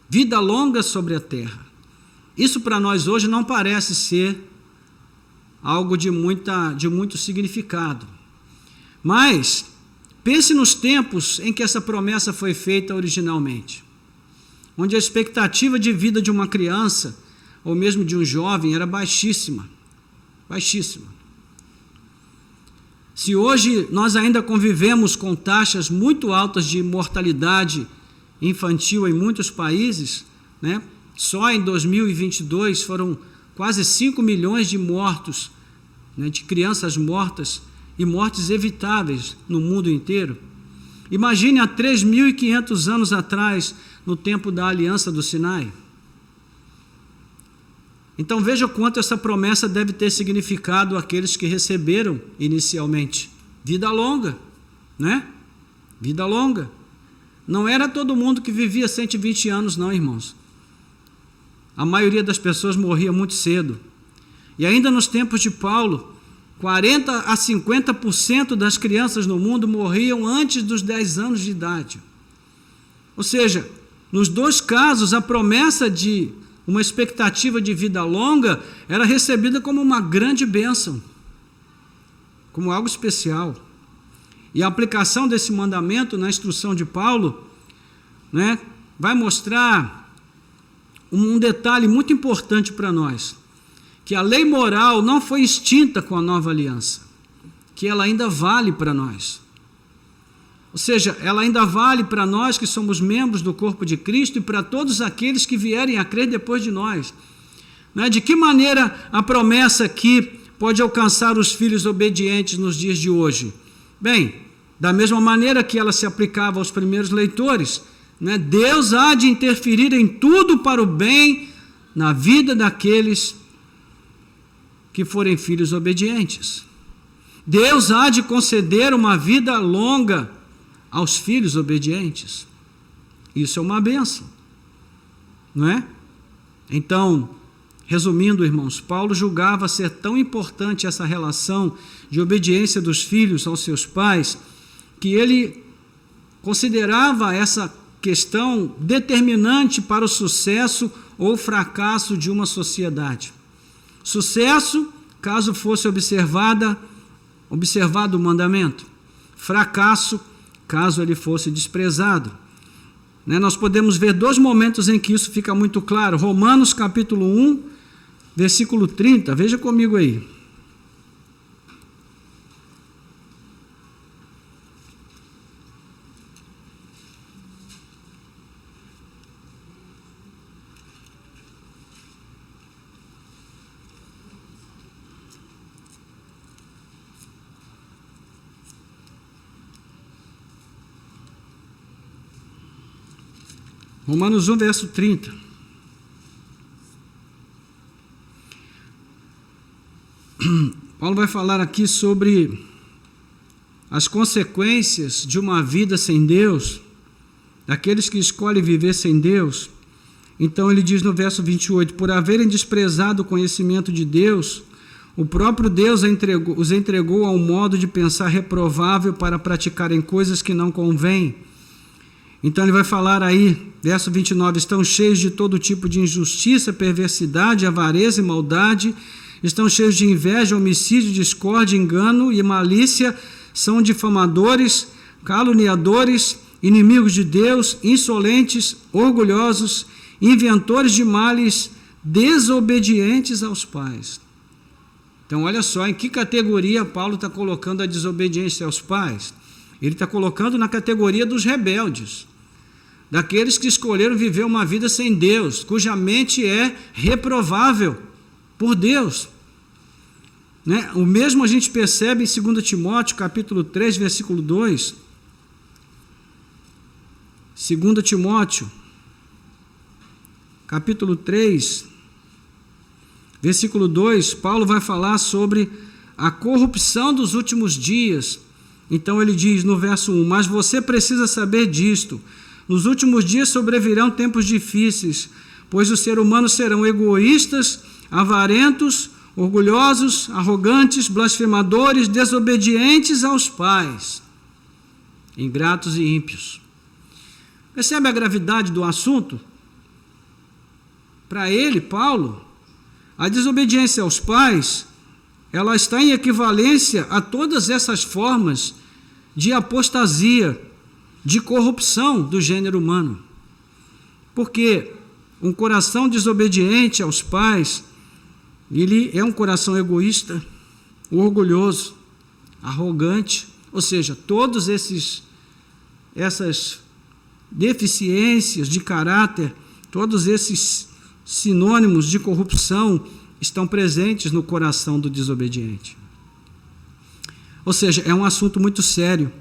Vida longa sobre a terra. Isso para nós hoje não parece ser algo de muito significado. Mas Pense nos tempos em que essa promessa foi feita originalmente, onde a expectativa de vida de uma criança, ou mesmo de um jovem, era baixíssima, baixíssima. Se hoje nós ainda convivemos com taxas muito altas de mortalidade infantil em muitos países, né? Só em 2022 foram quase 5 milhões de mortos, né, de crianças mortas e mortes evitáveis no mundo inteiro. Imagine há 3.500 anos atrás, no tempo da Aliança do Sinai. Então veja o quanto essa promessa deve ter significado àqueles que receberam inicialmente. Vida longa, né? Vida longa. Não era todo mundo que vivia 120 anos, não, irmãos. A maioria das pessoas morria muito cedo. E ainda nos tempos de Paulo, 40 a 50% das crianças no mundo morriam antes dos 10 anos de idade. Ou seja, nos dois casos, a promessa de uma expectativa de vida longa era recebida como uma grande bênção, como algo especial. E a aplicação desse mandamento na instrução de Paulo, né, vai mostrar um detalhe muito importante para nós, que a lei moral não foi extinta com a nova aliança, que ela ainda vale para nós. Ou seja, ela ainda vale para nós que somos membros do corpo de Cristo e para todos aqueles que vierem a crer depois de nós. Né? De que maneira a promessa aqui pode alcançar os filhos obedientes nos dias de hoje? Bem, da mesma maneira que ela se aplicava aos primeiros leitores, né? Deus há de interferir em tudo para o bem na vida daqueles que forem filhos obedientes. Deus há de conceder uma vida longa aos filhos obedientes. Isso é uma bênção, não é? Então, resumindo, irmãos, Paulo julgava ser tão importante essa relação de obediência dos filhos aos seus pais, que ele considerava essa questão determinante para o sucesso ou fracasso de uma sociedade. Sucesso, caso fosse observado o mandamento. Fracasso, caso ele fosse desprezado. Né? Nós podemos ver dois momentos em que isso fica muito claro. Romanos capítulo 1, versículo 30. Veja comigo aí. Romanos 1, verso 30. Paulo vai falar aqui sobre as consequências de uma vida sem Deus, daqueles que escolhem viver sem Deus. Então ele diz no verso 28, por haverem desprezado o conhecimento de Deus, o próprio Deus os entregou a um modo de pensar reprovável para praticarem coisas que não convêm. Então ele vai falar aí, verso 29, estão cheios de todo tipo de injustiça, perversidade, avareza e maldade, estão cheios de inveja, homicídio, discórdia, engano e malícia, são difamadores, caluniadores, inimigos de Deus, insolentes, orgulhosos, inventores de males, desobedientes aos pais. Então olha só em que categoria Paulo está colocando a desobediência aos pais. Ele está colocando na categoria dos rebeldes, daqueles que escolheram viver uma vida sem Deus, cuja mente é reprovável por Deus. Né? O mesmo a gente percebe em 2 Timóteo, capítulo 3, versículo 2. 2 Timóteo, capítulo 3, versículo 2, Paulo vai falar sobre a corrupção dos últimos dias. Então ele diz no verso 1, mas você precisa saber disto, nos últimos dias sobrevirão tempos difíceis, pois os seres humanos serão egoístas, avarentos, orgulhosos, arrogantes, blasfemadores, desobedientes aos pais, ingratos e ímpios. Percebe a gravidade do assunto? Para ele, Paulo, a desobediência aos pais, ela está em equivalência a todas essas formas de apostasia, de corrupção do gênero humano. Porque um coração desobediente aos pais, ele é um coração egoísta, orgulhoso, arrogante, ou seja, todas essas deficiências de caráter, todos esses sinônimos de corrupção estão presentes no coração do desobediente. Ou seja, é um assunto muito sério,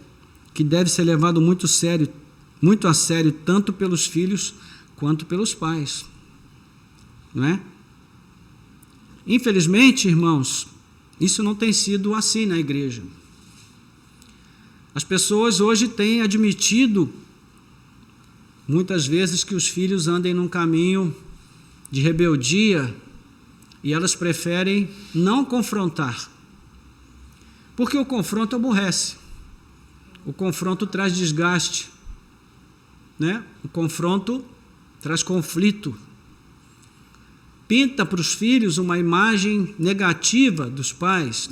que deve ser levado muito a sério, tanto pelos filhos quanto pelos pais. Não é? Infelizmente, irmãos, isso não tem sido assim na igreja. As pessoas hoje têm admitido, muitas vezes, que os filhos andem num caminho de rebeldia e elas preferem não confrontar. Porque o confronto aborrece. O confronto traz desgaste, né? O confronto traz conflito. Pinta para os filhos uma imagem negativa dos pais.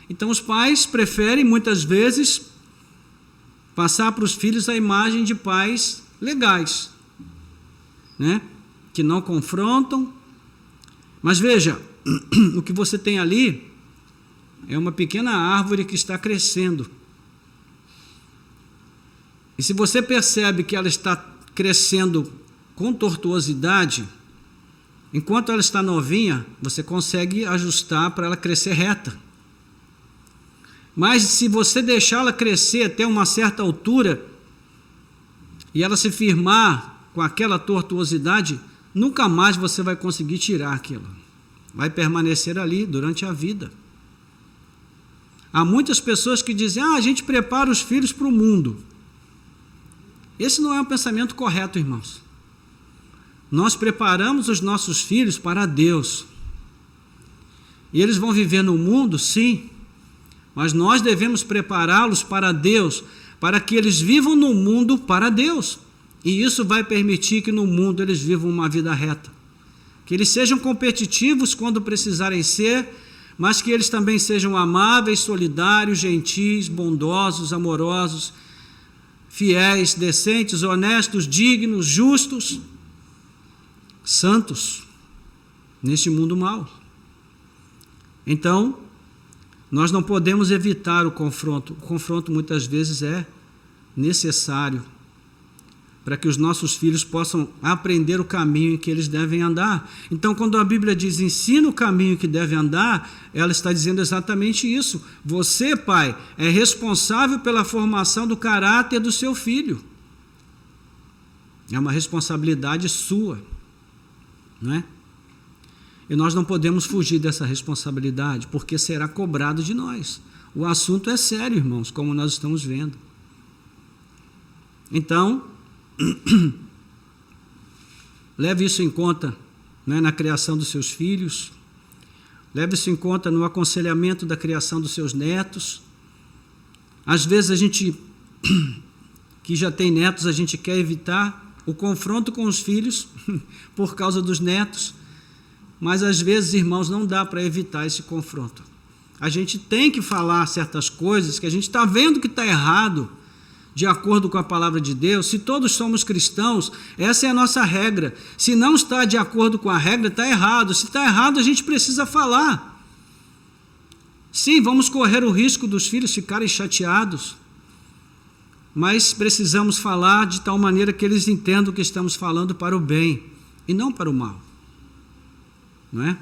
Então os pais preferem muitas vezes passar para os filhos a imagem de pais legais, né? Que não confrontam. Mas veja, o que você tem ali é uma pequena árvore que está crescendo. E se você percebe que ela está crescendo com tortuosidade, enquanto ela está novinha, você consegue ajustar para ela crescer reta. Mas se você deixá-la crescer até uma certa altura e ela se firmar com aquela tortuosidade, nunca mais você vai conseguir tirar aquilo. Vai permanecer ali durante a vida. Há muitas pessoas que dizem, a gente prepara os filhos para o mundo. Esse não é um pensamento correto, irmãos. Nós preparamos os nossos filhos para Deus. E eles vão viver no mundo, sim, mas nós devemos prepará-los para Deus, para que eles vivam no mundo para Deus. E isso vai permitir que no mundo eles vivam uma vida reta. Que eles sejam competitivos quando precisarem ser, mas que eles também sejam amáveis, solidários, gentis, bondosos, amorosos, fiéis, decentes, honestos, dignos, justos, santos, neste mundo mau. Então, nós não podemos evitar o confronto. O confronto muitas vezes é necessário para que os nossos filhos possam aprender o caminho em que eles devem andar. Então, quando a Bíblia diz, ensina o caminho que deve andar, ela está dizendo exatamente isso. Você, pai, é responsável pela formação do caráter do seu filho. É uma responsabilidade sua, não é? E nós não podemos fugir dessa responsabilidade, porque será cobrado de nós. O assunto é sério, irmãos, como nós estamos vendo. Então, leve isso em conta, né, na criação dos seus filhos, leve isso em conta no aconselhamento da criação dos seus netos. Às vezes a gente, que já tem netos, a gente quer evitar o confronto com os filhos por causa dos netos, mas às vezes, irmãos, não dá para evitar esse confronto. A gente tem que falar certas coisas que a gente está vendo que está errado, de acordo com a palavra de Deus. Se todos somos cristãos, essa é a nossa regra. Se não está de acordo com a regra, está errado. Se está errado, a gente precisa falar. Sim, vamos correr o risco dos filhos ficarem chateados, mas precisamos falar de tal maneira que eles entendam que estamos falando para o bem e não para o mal. Não é?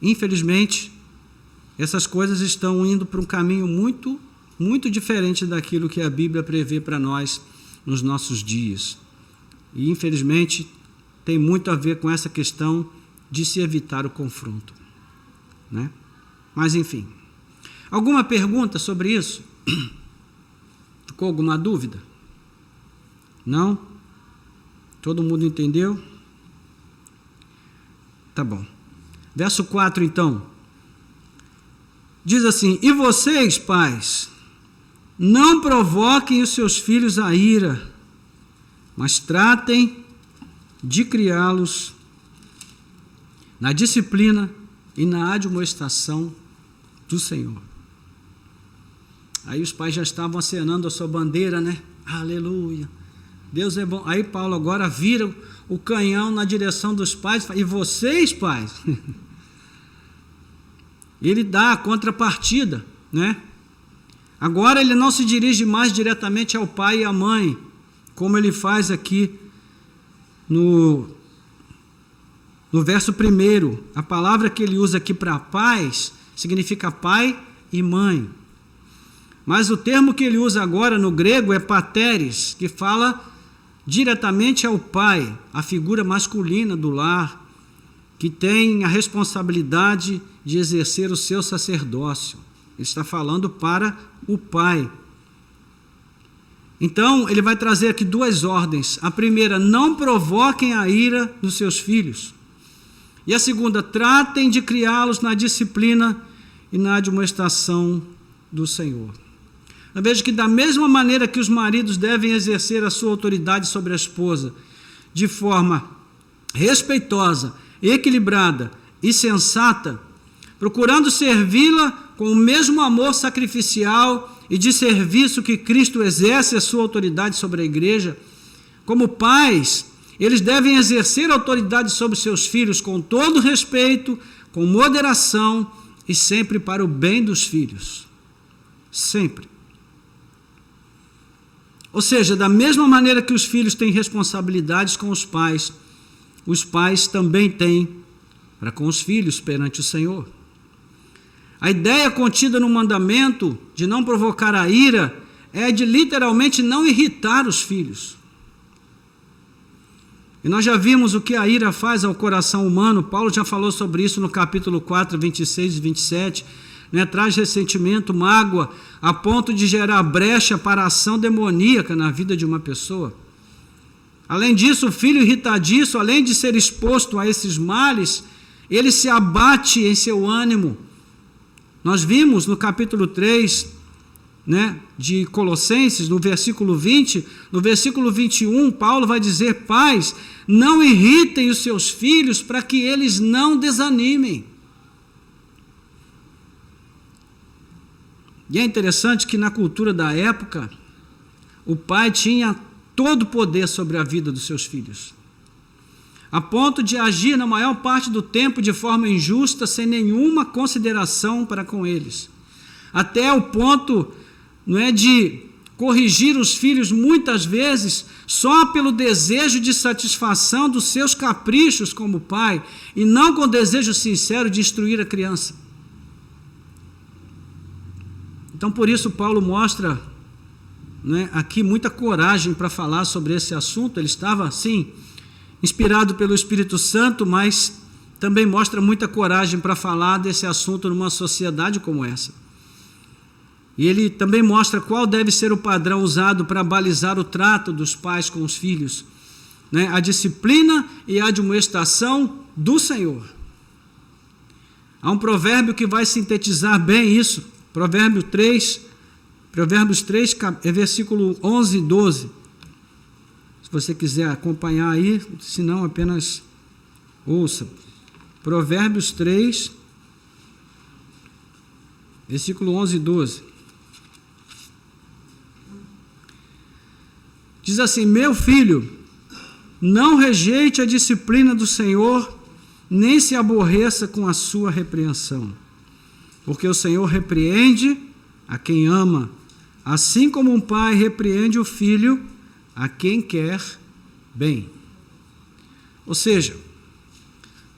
Infelizmente, essas coisas estão indo para um caminho muito diferente daquilo que a Bíblia prevê para nós nos nossos dias. E, infelizmente, tem muito a ver com essa questão de se evitar o confronto, né? Mas, enfim. Alguma pergunta sobre isso? Ficou alguma dúvida? Não? Todo mundo entendeu? Tá bom. Verso 4, então. Diz assim: e vocês, pais, não provoquem os seus filhos a ira, mas tratem de criá-los na disciplina e na admoestação do Senhor. Aí os pais já estavam acenando a sua bandeira, né? Aleluia, Deus é bom. Aí Paulo agora vira o canhão na direção dos pais, e vocês, pais? Ele dá a contrapartida, né? Agora ele não se dirige mais diretamente ao pai e à mãe, como ele faz aqui no verso 1. A palavra que ele usa aqui para pais significa pai e mãe. Mas o termo que ele usa agora no grego é pateres, que fala diretamente ao pai, a figura masculina do lar, que tem a responsabilidade de exercer o seu sacerdócio. Ele está falando para o pai. Então, ele vai trazer aqui 2 ordens. A primeira, não provoquem a ira dos seus filhos. E a segunda, tratem de criá-los na disciplina e na admoestação do Senhor. Eu vejo que da mesma maneira que os maridos devem exercer a sua autoridade sobre a esposa, de forma respeitosa, equilibrada e sensata, procurando servi-la com o mesmo amor sacrificial e de serviço que Cristo exerce a sua autoridade sobre a igreja, como pais, eles devem exercer a autoridade sobre seus filhos com todo respeito, com moderação e sempre para o bem dos filhos. Sempre. Ou seja, da mesma maneira que os filhos têm responsabilidades com os pais também têm para com os filhos perante o Senhor. A ideia contida no mandamento de não provocar a ira é de literalmente não irritar os filhos. E nós já vimos o que a ira faz ao coração humano. Paulo já falou sobre isso no capítulo 4, 26 e 27. Traz ressentimento, mágoa, a ponto de gerar brecha para a ação demoníaca na vida de uma pessoa. Além disso, o filho irritadiço, além de ser exposto a esses males, ele se abate em seu ânimo. Nós vimos no capítulo 3, de Colossenses, no versículo 20, no versículo 21, Paulo vai dizer: pais, não irritem os seus filhos para que eles não desanimem. E é interessante que na cultura da época, o pai tinha todo o poder sobre a vida dos seus filhos, a ponto de agir na maior parte do tempo de forma injusta, sem nenhuma consideração para com eles, até o ponto de corrigir os filhos muitas vezes só pelo desejo de satisfação dos seus caprichos como pai, e não com o desejo sincero de instruir a criança. Então, por isso, Paulo mostra aqui muita coragem para falar sobre esse assunto. Ele estava, sim, inspirado pelo Espírito Santo, mas também mostra muita coragem para falar desse assunto numa sociedade como essa. E ele também mostra qual deve ser o padrão usado para balizar o trato dos pais com os filhos, a disciplina e a admoestação do Senhor. Há um provérbio que vai sintetizar bem isso. Provérbios 3, versículo 11 e 12. Se você quiser acompanhar aí, se não, apenas ouça. Provérbios 3, versículo 11 e 12. Diz assim: meu filho, não rejeite a disciplina do Senhor, nem se aborreça com a sua repreensão. Porque o Senhor repreende a quem ama, assim como um pai repreende o filho a quem quer bem. Ou seja,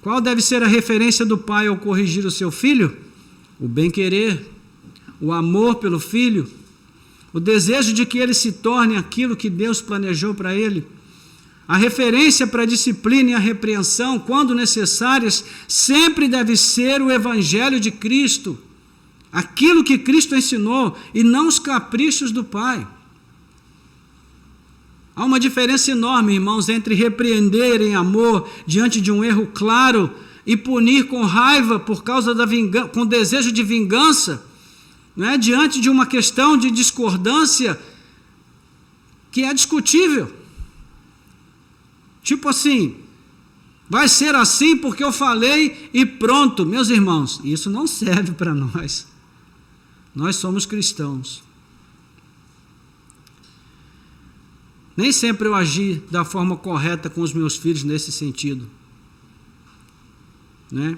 qual deve ser a referência do pai ao corrigir o seu filho? O bem-querer, o amor pelo filho, o desejo de que ele se torne aquilo que Deus planejou para ele. A referência para a disciplina e a repreensão, quando necessárias, sempre deve ser o Evangelho de Cristo, aquilo que Cristo ensinou, e não os caprichos do Pai. Há uma diferença enorme, irmãos, entre repreender em amor diante de um erro claro e punir com raiva por causa da vingança, com desejo de vingança, diante de uma questão de discordância que é discutível. Tipo assim, vai ser assim porque eu falei e pronto. Meus irmãos, isso não serve para nós. Nós somos cristãos. Nem sempre eu agi da forma correta com os meus filhos nesse sentido, né?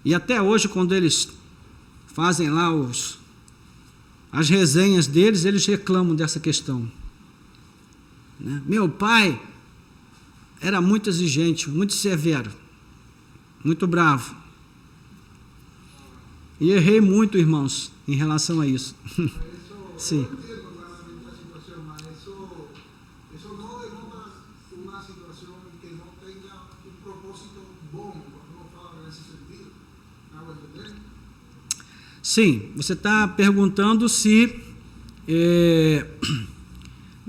E até hoje, quando eles fazem lá as resenhas deles, eles reclamam dessa questão, né? Meu pai era muito exigente, muito severo, muito bravo. E errei muito, irmãos, em relação a isso. Sim. Sim, você está perguntando se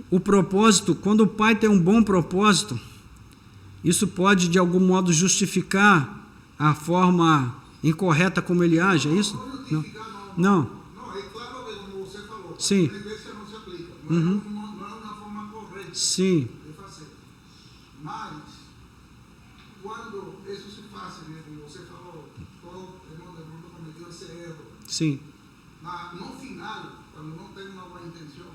o propósito, quando o pai tem um bom propósito, isso pode de algum modo justificar a forma incorreta como ele age, é isso? Não. Não. Não, é claro que como você falou, sim. na igreja não se aplica, Uhum. não é uma forma correta sim. de fazer. Mas, quando isso se faz, como você falou, todo irmão de mundo cometeu esse erro. Sim. No final, quando não tem uma boa intenção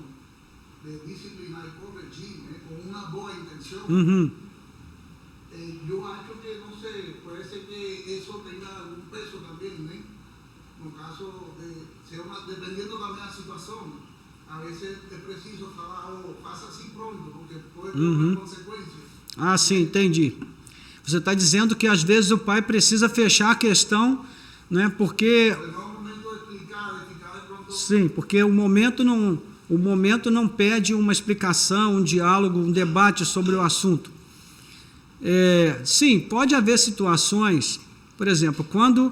de disciplinar e corrigir, né, com uma boa intenção, Uhum. Eu acho que, não sei, parece que isso tenha um peso também, né? No caso de ser dependendo da minha situação, a vezes é preciso falar, faça assim pronto, porque pode ter uma consequência. Ah, sim, entendi. Você está dizendo que às vezes o pai precisa fechar a questão, né? Porque Não é o momento de explicar, de ficar pronto. sim, porque o momento não pede uma explicação, um diálogo, um debate sobre o assunto. Sim, pode haver situações, por exemplo, quando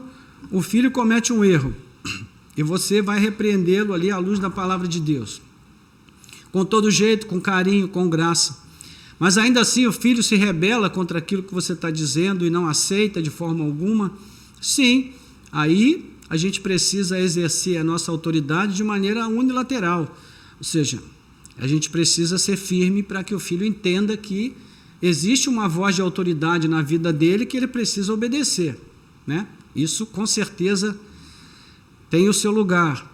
o filho comete um erro e você vai repreendê-lo ali à luz da palavra de Deus, com todo jeito, com carinho, com graça, mas ainda assim o filho se rebela contra aquilo que você está dizendo e não aceita de forma alguma. Sim, aí a gente precisa exercer a nossa autoridade de maneira unilateral, ou seja, a gente precisa ser firme para que o filho entenda que existe uma voz de autoridade na vida dele que ele precisa obedecer, né? Isso com certeza tem o seu lugar.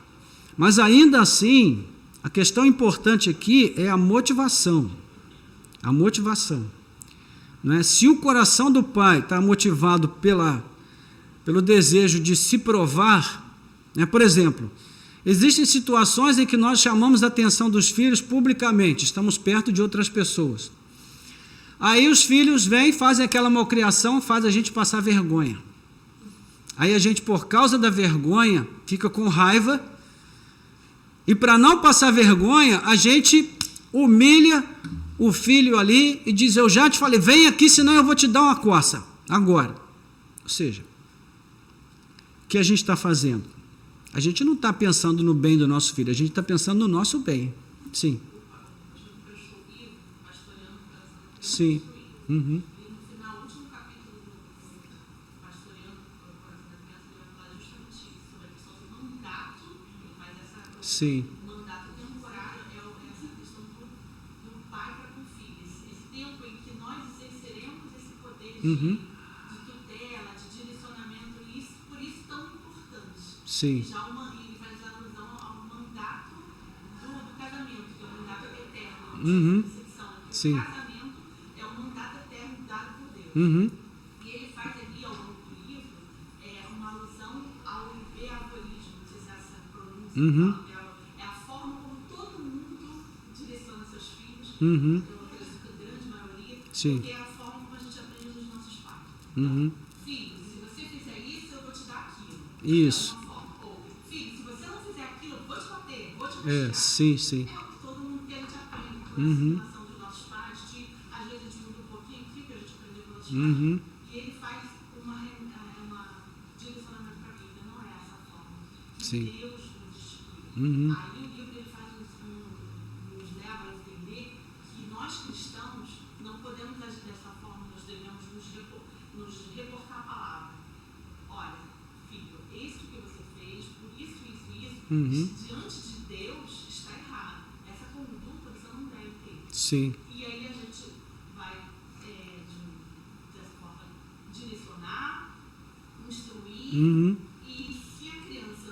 Mas ainda assim, a questão importante aqui é a motivação. A motivação. Não é? Se o coração do pai está motivado pelo desejo de se provar, né? Por exemplo, existem situações em que nós chamamos a atenção dos filhos publicamente, estamos perto de outras pessoas. Aí os filhos vêm, fazem aquela malcriação, faz a gente passar vergonha. Aí a gente, por causa da vergonha, fica com raiva, e para não passar vergonha, a gente humilha o filho ali e diz, eu já te falei, vem aqui, senão eu vou te dar uma coça, agora. Ou seja, o que a gente está fazendo? A gente não está pensando no bem do nosso filho, a gente está pensando no nosso bem. Sim. Sim. Uhum. E no final, o último capítulo do Pastoreando, por exemplo, da criança, ele vai falar justamente isso, sobre a questão do mandato, ele faz essa Sim. o mandato temporário, essa questão do pai para com o filho, esse tempo em que nós exerceremos esse poder de tutela, de direcionamento, e isso, por isso tão importante. Sim. E já ele faz alusão ao mandato do casamento, que é o mandato eterno, Sim. E ele faz ali, ao longo do livro, uma alusão ao beavorismo, não sei se é essa pronúncia, é a forma como todo mundo direciona seus filhos, eu acredito que a grande maioria, sim. porque é a forma como a gente aprende dos nossos pais. Filho, se você fizer isso, eu vou te dar aquilo. Isso. É uma forma. Ou, filho, se você não fizer aquilo, eu vou te bater, vou te castigar. Sim, sim. É o que todo mundo que a gente aprende com a formação dos nossos pais, às vezes a gente muda um pouquinho aqui, que a gente aprendeu pelos pais. E ele faz uma direcionamento para a vida, não é essa forma. Sim. Deus nos discipline. Aí o livro ele faz nos leva a entender que nós cristãos não podemos agir dessa forma, nós devemos nos reportar a palavra. Olha, filho, isso que você fez, por isso, diante de Deus está errado. Essa conduta você não deve ter. Sim. E aí a gente vai, dessa forma, direcionar, instruir, e se a criança,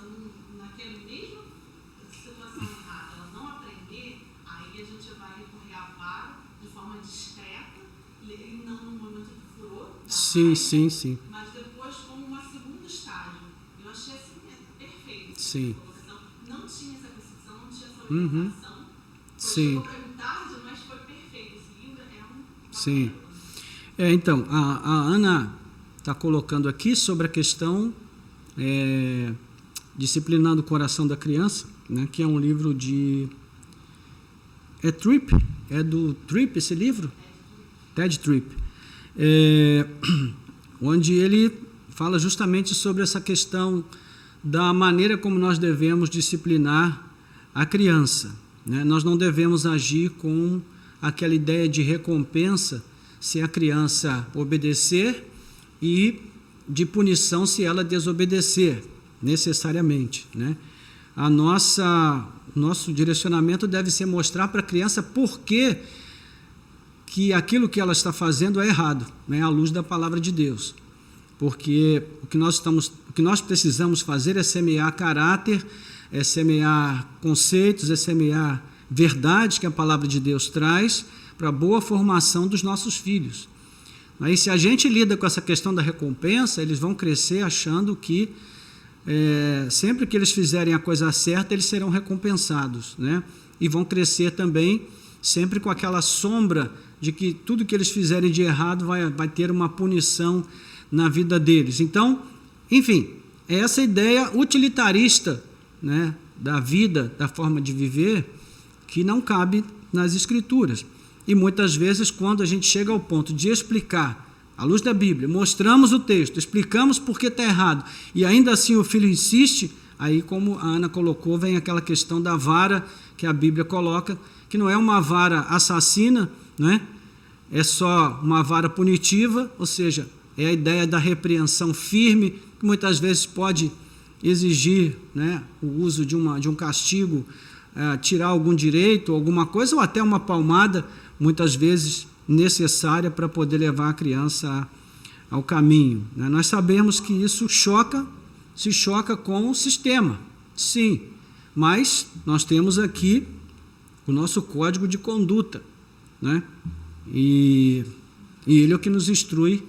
naquela mesma situação errada, ela não aprender, aí a gente vai recorrer Sim, sim, sim. Mas depois, como um segundo estágio, eu achei assim perfeito. Sim. Não tinha essa percepção, não tinha essa Uhum. orientação. Sim. Chegou para mim tarde, mas foi perfeito. Esse livro é Sim. Então, a Ana está colocando aqui sobre a questão Disciplinando o Coração da Criança, né, que é um livro de... Tripp? É do Tripp esse livro? Ted Tripp. Onde ele fala justamente sobre essa questão da maneira como nós devemos disciplinar a criança, né? Nós não devemos agir com aquela ideia de recompensa se a criança obedecer e de punição se ela desobedecer, necessariamente, né? Nosso direcionamento deve ser mostrar para a criança por que aquilo que ela está fazendo é errado, né? À luz da palavra de Deus. Porque o que nós precisamos fazer é semear caráter, é semear conceitos, é semear verdades que a palavra de Deus traz para a boa formação dos nossos filhos. Aí, se a gente lida com essa questão da recompensa, eles vão crescer achando que sempre que eles fizerem a coisa certa, eles serão recompensados, né? E vão crescer também sempre com aquela sombra de que tudo que eles fizerem de errado vai ter uma punição na vida deles. Então, enfim, é essa ideia utilitarista, né, da vida, da forma de viver, que não cabe nas Escrituras. E muitas vezes, quando a gente chega ao ponto de explicar, à luz da Bíblia, mostramos o texto, explicamos por que está errado, e ainda assim o filho insiste, aí, como a Ana colocou, vem aquela questão da vara que a Bíblia coloca, que não é uma vara assassina, né? É só uma vara punitiva, ou seja, é a ideia da repreensão firme, que muitas vezes pode exigir, né, o uso de um castigo, tirar algum direito, alguma coisa, ou até uma palmada, muitas vezes necessária para poder levar a criança ao caminho, né? Nós sabemos que isso se choca com o sistema, sim, mas nós temos aqui o nosso código de conduta, né? E ele é o que nos instrui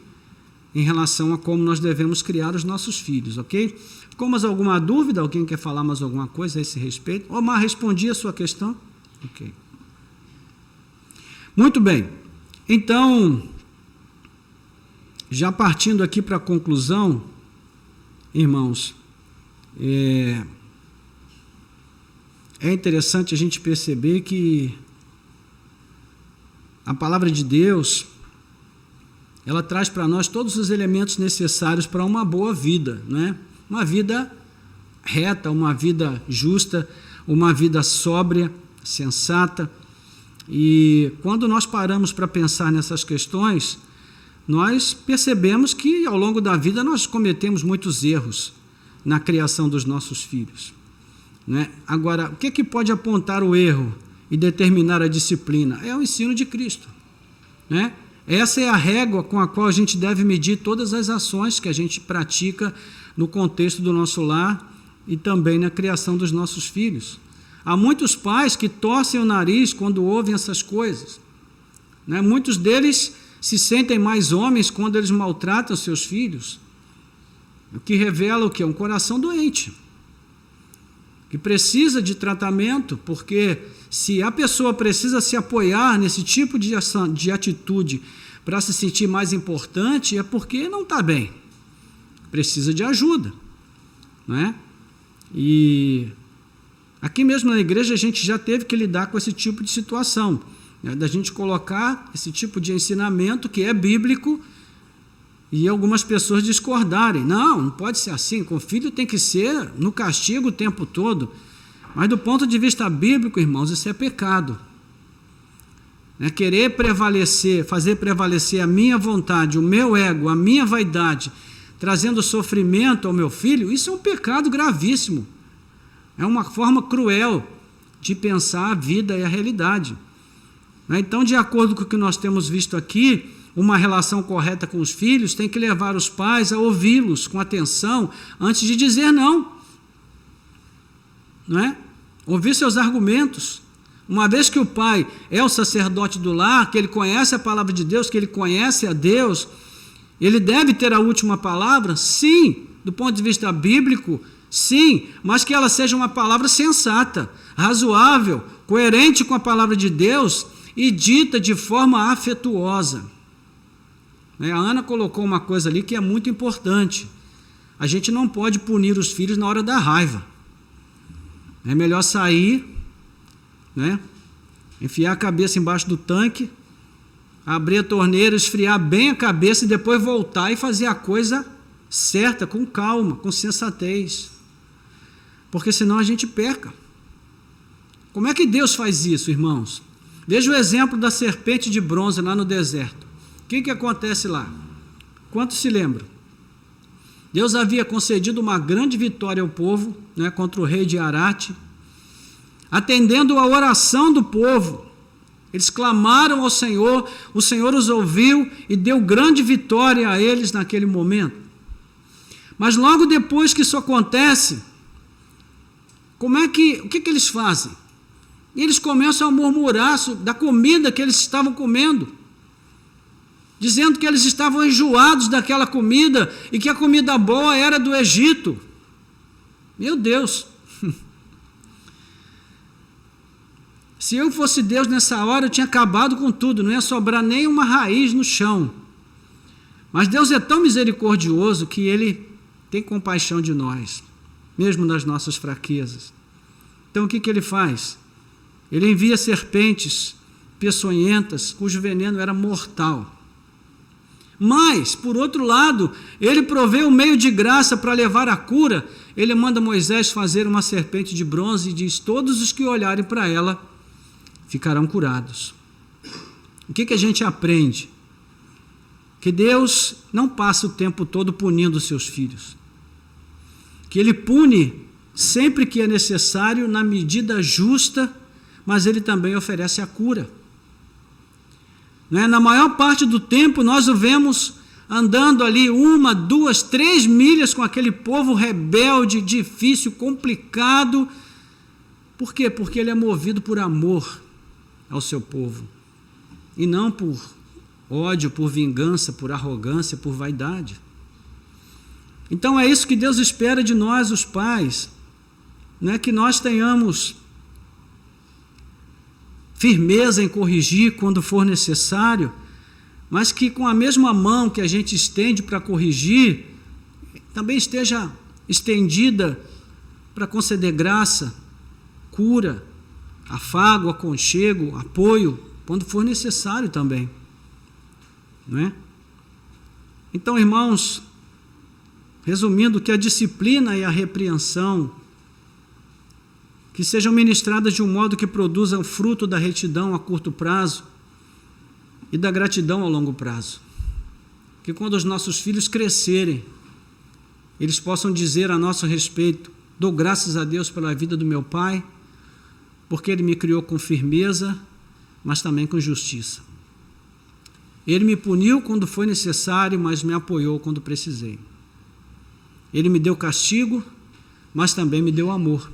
em relação a como nós devemos criar os nossos filhos, ok? Ficou mais alguma dúvida? Alguém quer falar mais alguma coisa a esse respeito? Omar, respondi a sua questão? Ok. Muito bem. Então, já partindo aqui para a conclusão, irmãos, é interessante a gente perceber que a palavra de Deus, ela traz para nós todos os elementos necessários para uma boa vida, né? Uma vida reta, uma vida justa, uma vida sóbria, sensata. E quando nós paramos para pensar nessas questões, nós percebemos que ao longo da vida nós cometemos muitos erros na criação dos nossos filhos, né? Agora, o que é que pode apontar o erro e determinar a disciplina? É o ensino de Cristo, né? Essa é a régua com a qual a gente deve medir todas as ações que a gente pratica no contexto do nosso lar e também na criação dos nossos filhos. Há muitos pais que torcem o nariz quando ouvem essas coisas, né? Muitos deles se sentem mais homens quando eles maltratam seus filhos, o que revela o quê? Um coração doente, que precisa de tratamento, porque se a pessoa precisa se apoiar nesse tipo de ação, de atitude para se sentir mais importante, é porque não está bem, precisa de ajuda, não é? E aqui mesmo na igreja a gente já teve que lidar com esse tipo de situação, né? Da gente colocar esse tipo de ensinamento que é bíblico e algumas pessoas discordarem. Não pode ser assim, com o filho tem que ser no castigo o tempo todo. Mas do ponto de vista bíblico, irmãos, isso é pecado. Querer prevalecer, fazer prevalecer a minha vontade, o meu ego, a minha vaidade, trazendo sofrimento ao meu filho, isso é um pecado gravíssimo. É uma forma cruel de pensar a vida e a realidade. Então, de acordo com o que nós temos visto aqui, uma relação correta com os filhos tem que levar os pais a ouvi-los com atenção antes de dizer não. Não é? Ouvir seus argumentos. Uma vez que o pai é o sacerdote do lar, que ele conhece a palavra de Deus, que ele conhece a Deus, Ele deve ter a última palavra? Sim. Do ponto de vista bíblico, sim. Mas que ela seja uma palavra sensata, razoável, coerente com a palavra de Deus e dita de forma afetuosa. A Ana colocou uma coisa ali que é muito importante. A gente não pode punir os filhos na hora da raiva. É melhor sair, né? Enfiar a cabeça embaixo do tanque, abrir a torneira, esfriar bem a cabeça e depois voltar e fazer a coisa certa, com calma, com sensatez. Porque senão a gente peca. Como é que Deus faz isso, irmãos? Veja o exemplo da serpente de bronze lá no deserto. O que acontece lá? Quantos se lembram? Deus havia concedido uma grande vitória ao povo, né, contra o rei de Arate, atendendo a oração do povo. Eles clamaram ao Senhor, o Senhor os ouviu e deu grande vitória a eles naquele momento. Mas logo depois que isso acontece, o que eles fazem? Eles começam a murmurar da comida que eles estavam comendo, dizendo que eles estavam enjoados daquela comida e que a comida boa era do Egito. Meu Deus! Se eu fosse Deus nessa hora, eu tinha acabado com tudo, não ia sobrar nem uma raiz no chão. Mas Deus é tão misericordioso que Ele tem compaixão de nós, mesmo nas nossas fraquezas. Então o que Ele faz? Ele envia serpentes peçonhentas, cujo veneno era mortal. Mas, por outro lado, Ele provê um meio de graça para levar a cura. Ele manda Moisés fazer uma serpente de bronze e diz: todos os que olharem para ela ficarão curados. O que a gente aprende? Que Deus não passa o tempo todo punindo os seus filhos. Que Ele pune sempre que é necessário, na medida justa, mas Ele também oferece a cura. Na maior parte do tempo nós o vemos andando ali 1, 2, 3 milhas com aquele povo rebelde, difícil, complicado. Por quê? Porque Ele é movido por amor ao seu povo, e não por ódio, por vingança, por arrogância, por vaidade. Então é isso que Deus espera de nós, os pais, né? Que nós tenhamos firmeza em corrigir quando for necessário, mas que com a mesma mão que a gente estende para corrigir, também esteja estendida para conceder graça, cura, afago, aconchego, apoio, quando for necessário também. Não é? Então, irmãos, resumindo, que a disciplina e a repreensão que sejam ministradas de um modo que produza o fruto da retidão a curto prazo e da gratidão a longo prazo. Que quando os nossos filhos crescerem, eles possam dizer a nosso respeito: dou graças a Deus pela vida do meu pai, porque Ele me criou com firmeza, mas também com justiça. Ele me puniu quando foi necessário, mas me apoiou quando precisei. Ele me deu castigo, mas também me deu amor.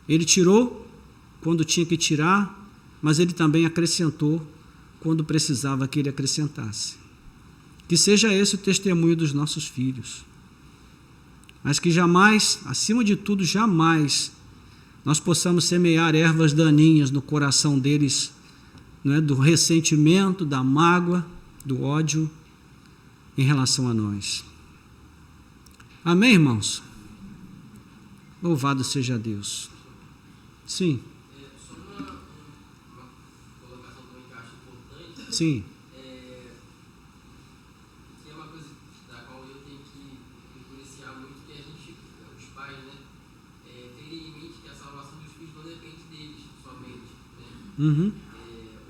Ele tirou quando tinha que tirar, mas Ele também acrescentou quando precisava que Ele acrescentasse. Que seja esse o testemunho dos nossos filhos. Mas que jamais, acima de tudo, jamais, nós possamos semear ervas daninhas no coração deles, não é? Do ressentimento, da mágoa, do ódio em relação a nós. Amém, irmãos? Louvado seja Deus. Sim. Só uma colocação também que eu acho importante. Sim. Que é uma coisa da qual eu tenho que policiar muito, que a gente, os pais, né, terem em mente que a salvação dos filhos não depende deles somente. Né? Uhum.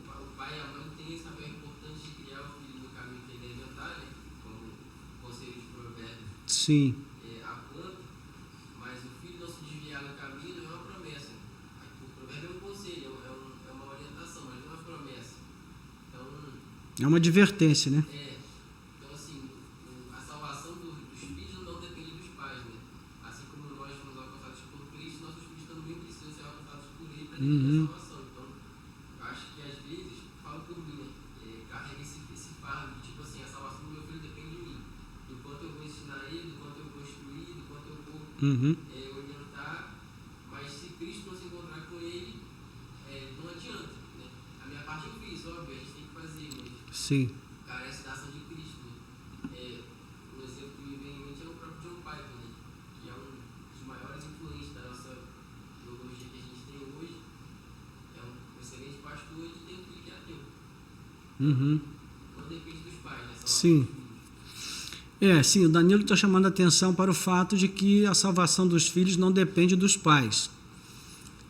O pai e a mãe têm esse papel importante de criar o filho no caminho que ele deve andar, né? Como o conselho de Provérbios. Sim. Aponta, mas o filho não se desviar no caminho não é uma promessa. O provérbio é um conselho, é uma orientação, mas não é uma promessa. Então, É uma advertência, né? então assim, a salvação dos filhos não depende dos pais, né? Assim como nós fomos alcançados por Cristo, nossos filhos também precisam ser alcançados por Ele para ter a salvação. Então, eu acho que às vezes, falo por mim, né? Carrega esse fardo de tipo assim, a orientar, mas se Cristo não se encontrar com ele, não adianta, né? A minha parte eu fiz, óbvio, a gente tem que fazer, mas Sim. carece da ação de Cristo, né? Um exemplo que me vem em mente é o próprio John Piper, né? Que é um dos maiores influentes da nossa teologia que a gente tem hoje. É um excelente pastor e tem um filho que é ateu. Não depende dos pais, né? Sim. Sim, o Danilo está chamando a atenção para o fato de que a salvação dos filhos não depende dos pais.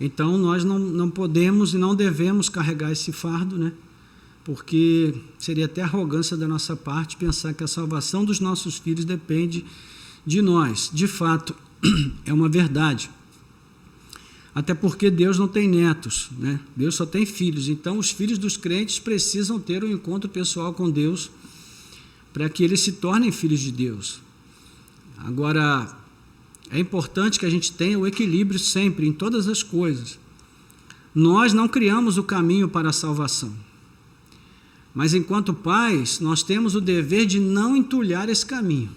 Então, nós não podemos e não devemos carregar esse fardo, né? Porque seria até arrogância da nossa parte pensar que a salvação dos nossos filhos depende de nós. De fato, é uma verdade. Até porque Deus não tem netos, né? Deus só tem filhos. Então, os filhos dos crentes precisam ter um encontro pessoal com Deus para que eles se tornem filhos de Deus. Agora, é importante que a gente tenha o equilíbrio sempre, em todas as coisas. Nós não criamos o caminho para a salvação. Mas, enquanto pais, nós temos o dever de não entulhar esse caminho,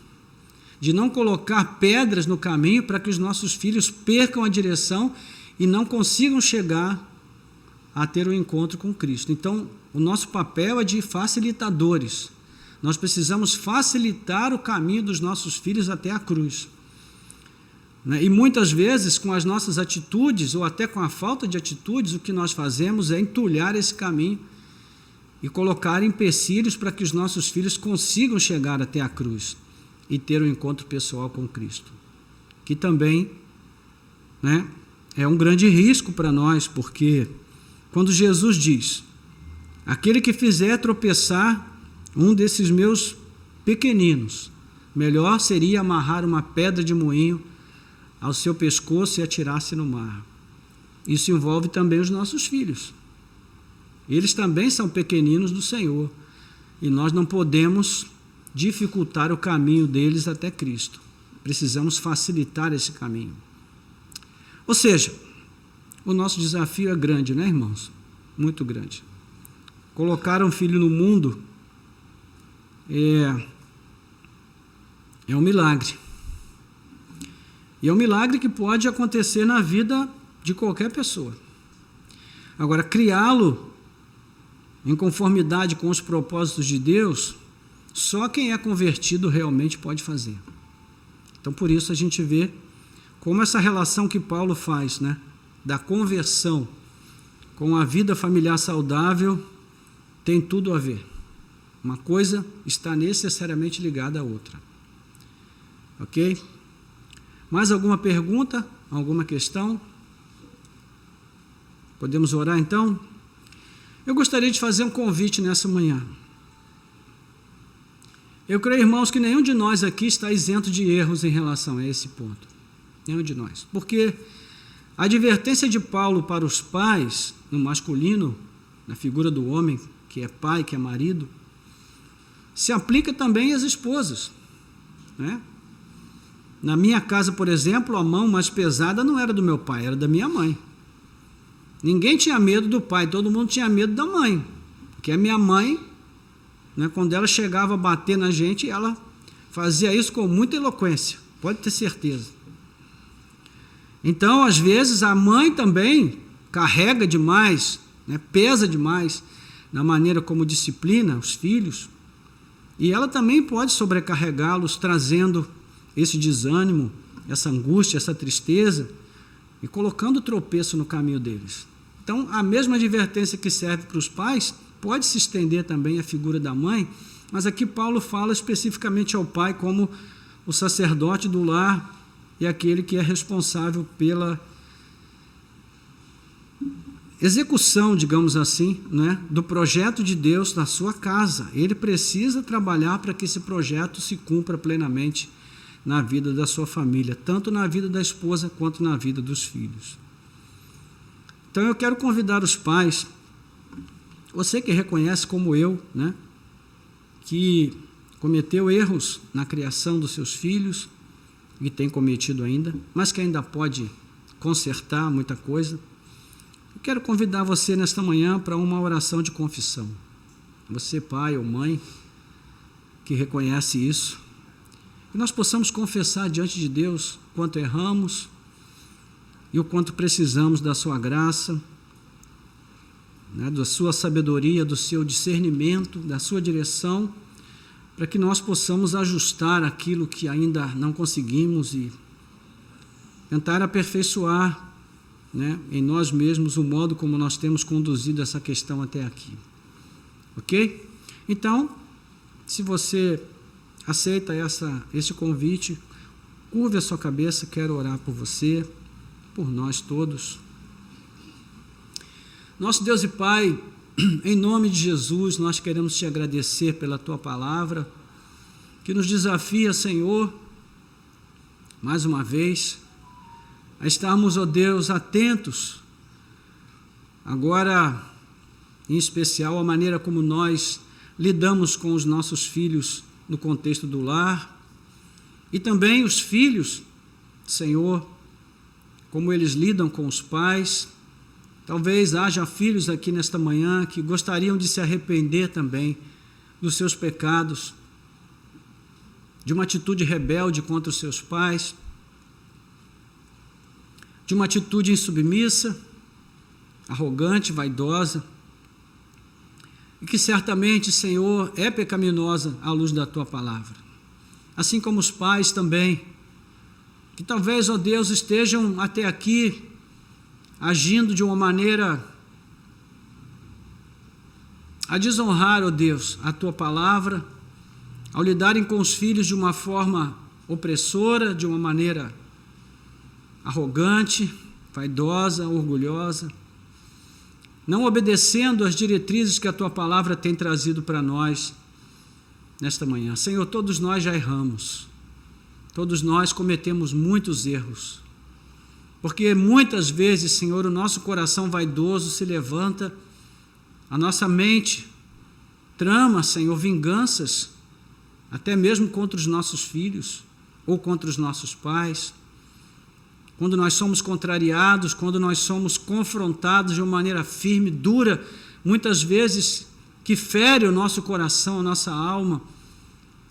de não colocar pedras no caminho para que os nossos filhos percam a direção e não consigam chegar a ter um encontro com Cristo. Então, o nosso papel é de facilitadores. Nós precisamos facilitar o caminho dos nossos filhos até a cruz. E muitas vezes, com as nossas atitudes, ou até com a falta de atitudes, o que nós fazemos é entulhar esse caminho e colocar empecilhos para que os nossos filhos consigam chegar até a cruz e ter um encontro pessoal com Cristo. Que também, né, é um grande risco para nós, porque quando Jesus diz: aquele que fizer tropeçar um desses meus pequeninos, melhor seria amarrar uma pedra de moinho ao seu pescoço e atirar-se no mar. Isso envolve também os nossos filhos. Eles também são pequeninos do Senhor, e nós não podemos dificultar o caminho deles até Cristo. Precisamos facilitar esse caminho. Ou seja, o nosso desafio é grande, né, irmãos? Muito grande. Colocar um filho no mundo é um milagre. E é um milagre que pode acontecer na vida de qualquer pessoa. Agora, criá-lo em conformidade com os propósitos de Deus, só quem é convertido realmente pode fazer. Então, por isso a gente vê como essa relação que Paulo faz, né, da conversão com a vida familiar saudável tem tudo a ver. Uma coisa está necessariamente ligada à outra. Ok? Mais alguma pergunta? Alguma questão? Podemos orar então? Eu gostaria de fazer um convite nessa manhã. Eu creio, irmãos, que nenhum de nós aqui está isento de erros em relação a esse ponto. Nenhum de nós. Porque a advertência de Paulo para os pais, no masculino, na figura do homem, que é pai, que é marido, se aplica também às esposas, né? Na minha casa, por exemplo, a mão mais pesada não era do meu pai, era da minha mãe. Ninguém tinha medo do pai, todo mundo tinha medo da mãe. Porque a minha mãe, né, quando ela chegava a bater na gente, ela fazia isso com muita eloquência, pode ter certeza. Então, às vezes, a mãe também carrega demais, né, pesa demais na maneira como disciplina os filhos, e ela também pode sobrecarregá-los, trazendo esse desânimo, essa angústia, essa tristeza, e colocando tropeço no caminho deles. Então, a mesma advertência que serve para os pais pode se estender também à figura da mãe, mas aqui Paulo fala especificamente ao pai como o sacerdote do lar e aquele que é responsável pela execução, digamos assim, né, do projeto de Deus na sua casa. Ele precisa trabalhar para que esse projeto se cumpra plenamente na vida da sua família, tanto na vida da esposa quanto na vida dos filhos. Então eu quero convidar os pais, você que reconhece como eu, né, que cometeu erros na criação dos seus filhos, e tem cometido ainda, mas que ainda pode consertar muita coisa, eu quero convidar você nesta manhã para uma oração de confissão. Você, pai ou mãe, que reconhece isso, Que nós possamos confessar diante de Deus quanto erramos e o quanto precisamos da sua graça, né, da sua sabedoria, do seu discernimento, da sua direção, para que nós possamos ajustar aquilo que ainda não conseguimos e tentar aperfeiçoar, né, em nós mesmos o modo como nós temos conduzido essa questão até aqui. Ok? Então, se você aceita esse convite, curve a sua cabeça, quero orar por você, por nós todos. Nosso Deus e Pai, em nome de Jesus, nós queremos te agradecer pela tua palavra, que nos desafia, Senhor, mais uma vez, a estarmos, ó Deus, atentos, agora, em especial, a maneira como nós lidamos com os nossos filhos no contexto do lar, e também os filhos, Senhor, como eles lidam com os pais. Talvez haja filhos aqui nesta manhã que gostariam de se arrepender também dos seus pecados, de uma atitude rebelde contra os seus pais, de uma atitude insubmissa, arrogante, vaidosa, e que certamente, Senhor, é pecaminosa à luz da Tua palavra. Assim como os pais também, que talvez, ó Deus, estejam até aqui agindo de uma maneira a desonrar, ó Deus, a Tua palavra, ao lidarem com os filhos de uma forma opressora, de uma maneira arrogante, vaidosa, orgulhosa, não obedecendo às diretrizes que a Tua palavra tem trazido para nós nesta manhã. Senhor, todos nós já erramos, todos nós cometemos muitos erros, porque muitas vezes, Senhor, o nosso coração vaidoso se levanta, a nossa mente trama, Senhor, vinganças, até mesmo contra os nossos filhos ou contra os nossos pais. Quando nós somos contrariados, quando nós somos confrontados de uma maneira firme, dura, muitas vezes que fere o nosso coração, a nossa alma,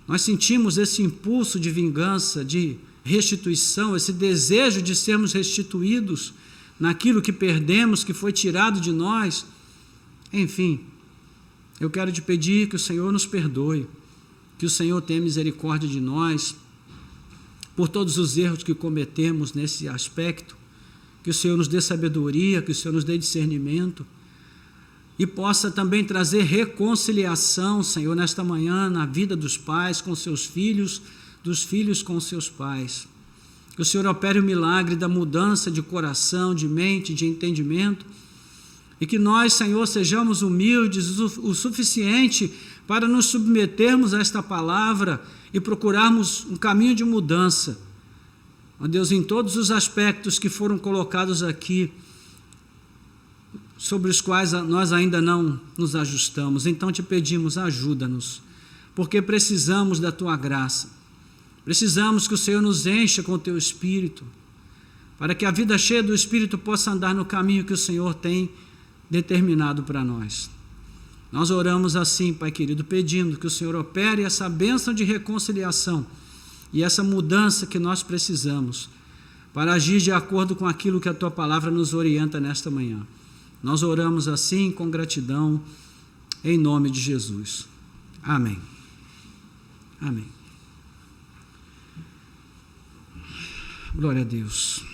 nós sentimos esse impulso de vingança, de restituição, esse desejo de sermos restituídos naquilo que perdemos, que foi tirado de nós. Enfim, eu quero te pedir que o Senhor nos perdoe, que o Senhor tenha misericórdia de nós, por todos os erros que cometemos nesse aspecto, que o Senhor nos dê sabedoria, que o Senhor nos dê discernimento, e possa também trazer reconciliação, Senhor, nesta manhã, na vida dos pais com seus filhos, dos filhos com seus pais. Que o Senhor opere o milagre da mudança de coração, de mente, de entendimento, e que nós, Senhor, sejamos humildes o suficiente para nos submetermos a esta palavra e procurarmos um caminho de mudança. Ó Deus, em todos os aspectos que foram colocados aqui, sobre os quais nós ainda não nos ajustamos. Então te pedimos, ajuda-nos, porque precisamos da Tua graça. Precisamos que o Senhor nos encha com o Teu Espírito, para que a vida cheia do Espírito possa andar no caminho que o Senhor tem determinado para nós. Nós oramos assim, Pai querido, pedindo que o Senhor opere essa bênção de reconciliação e essa mudança que nós precisamos para agir de acordo com aquilo que a Tua palavra nos orienta nesta manhã. Nós oramos assim com gratidão, em nome de Jesus. Amém. Amém. Glória a Deus.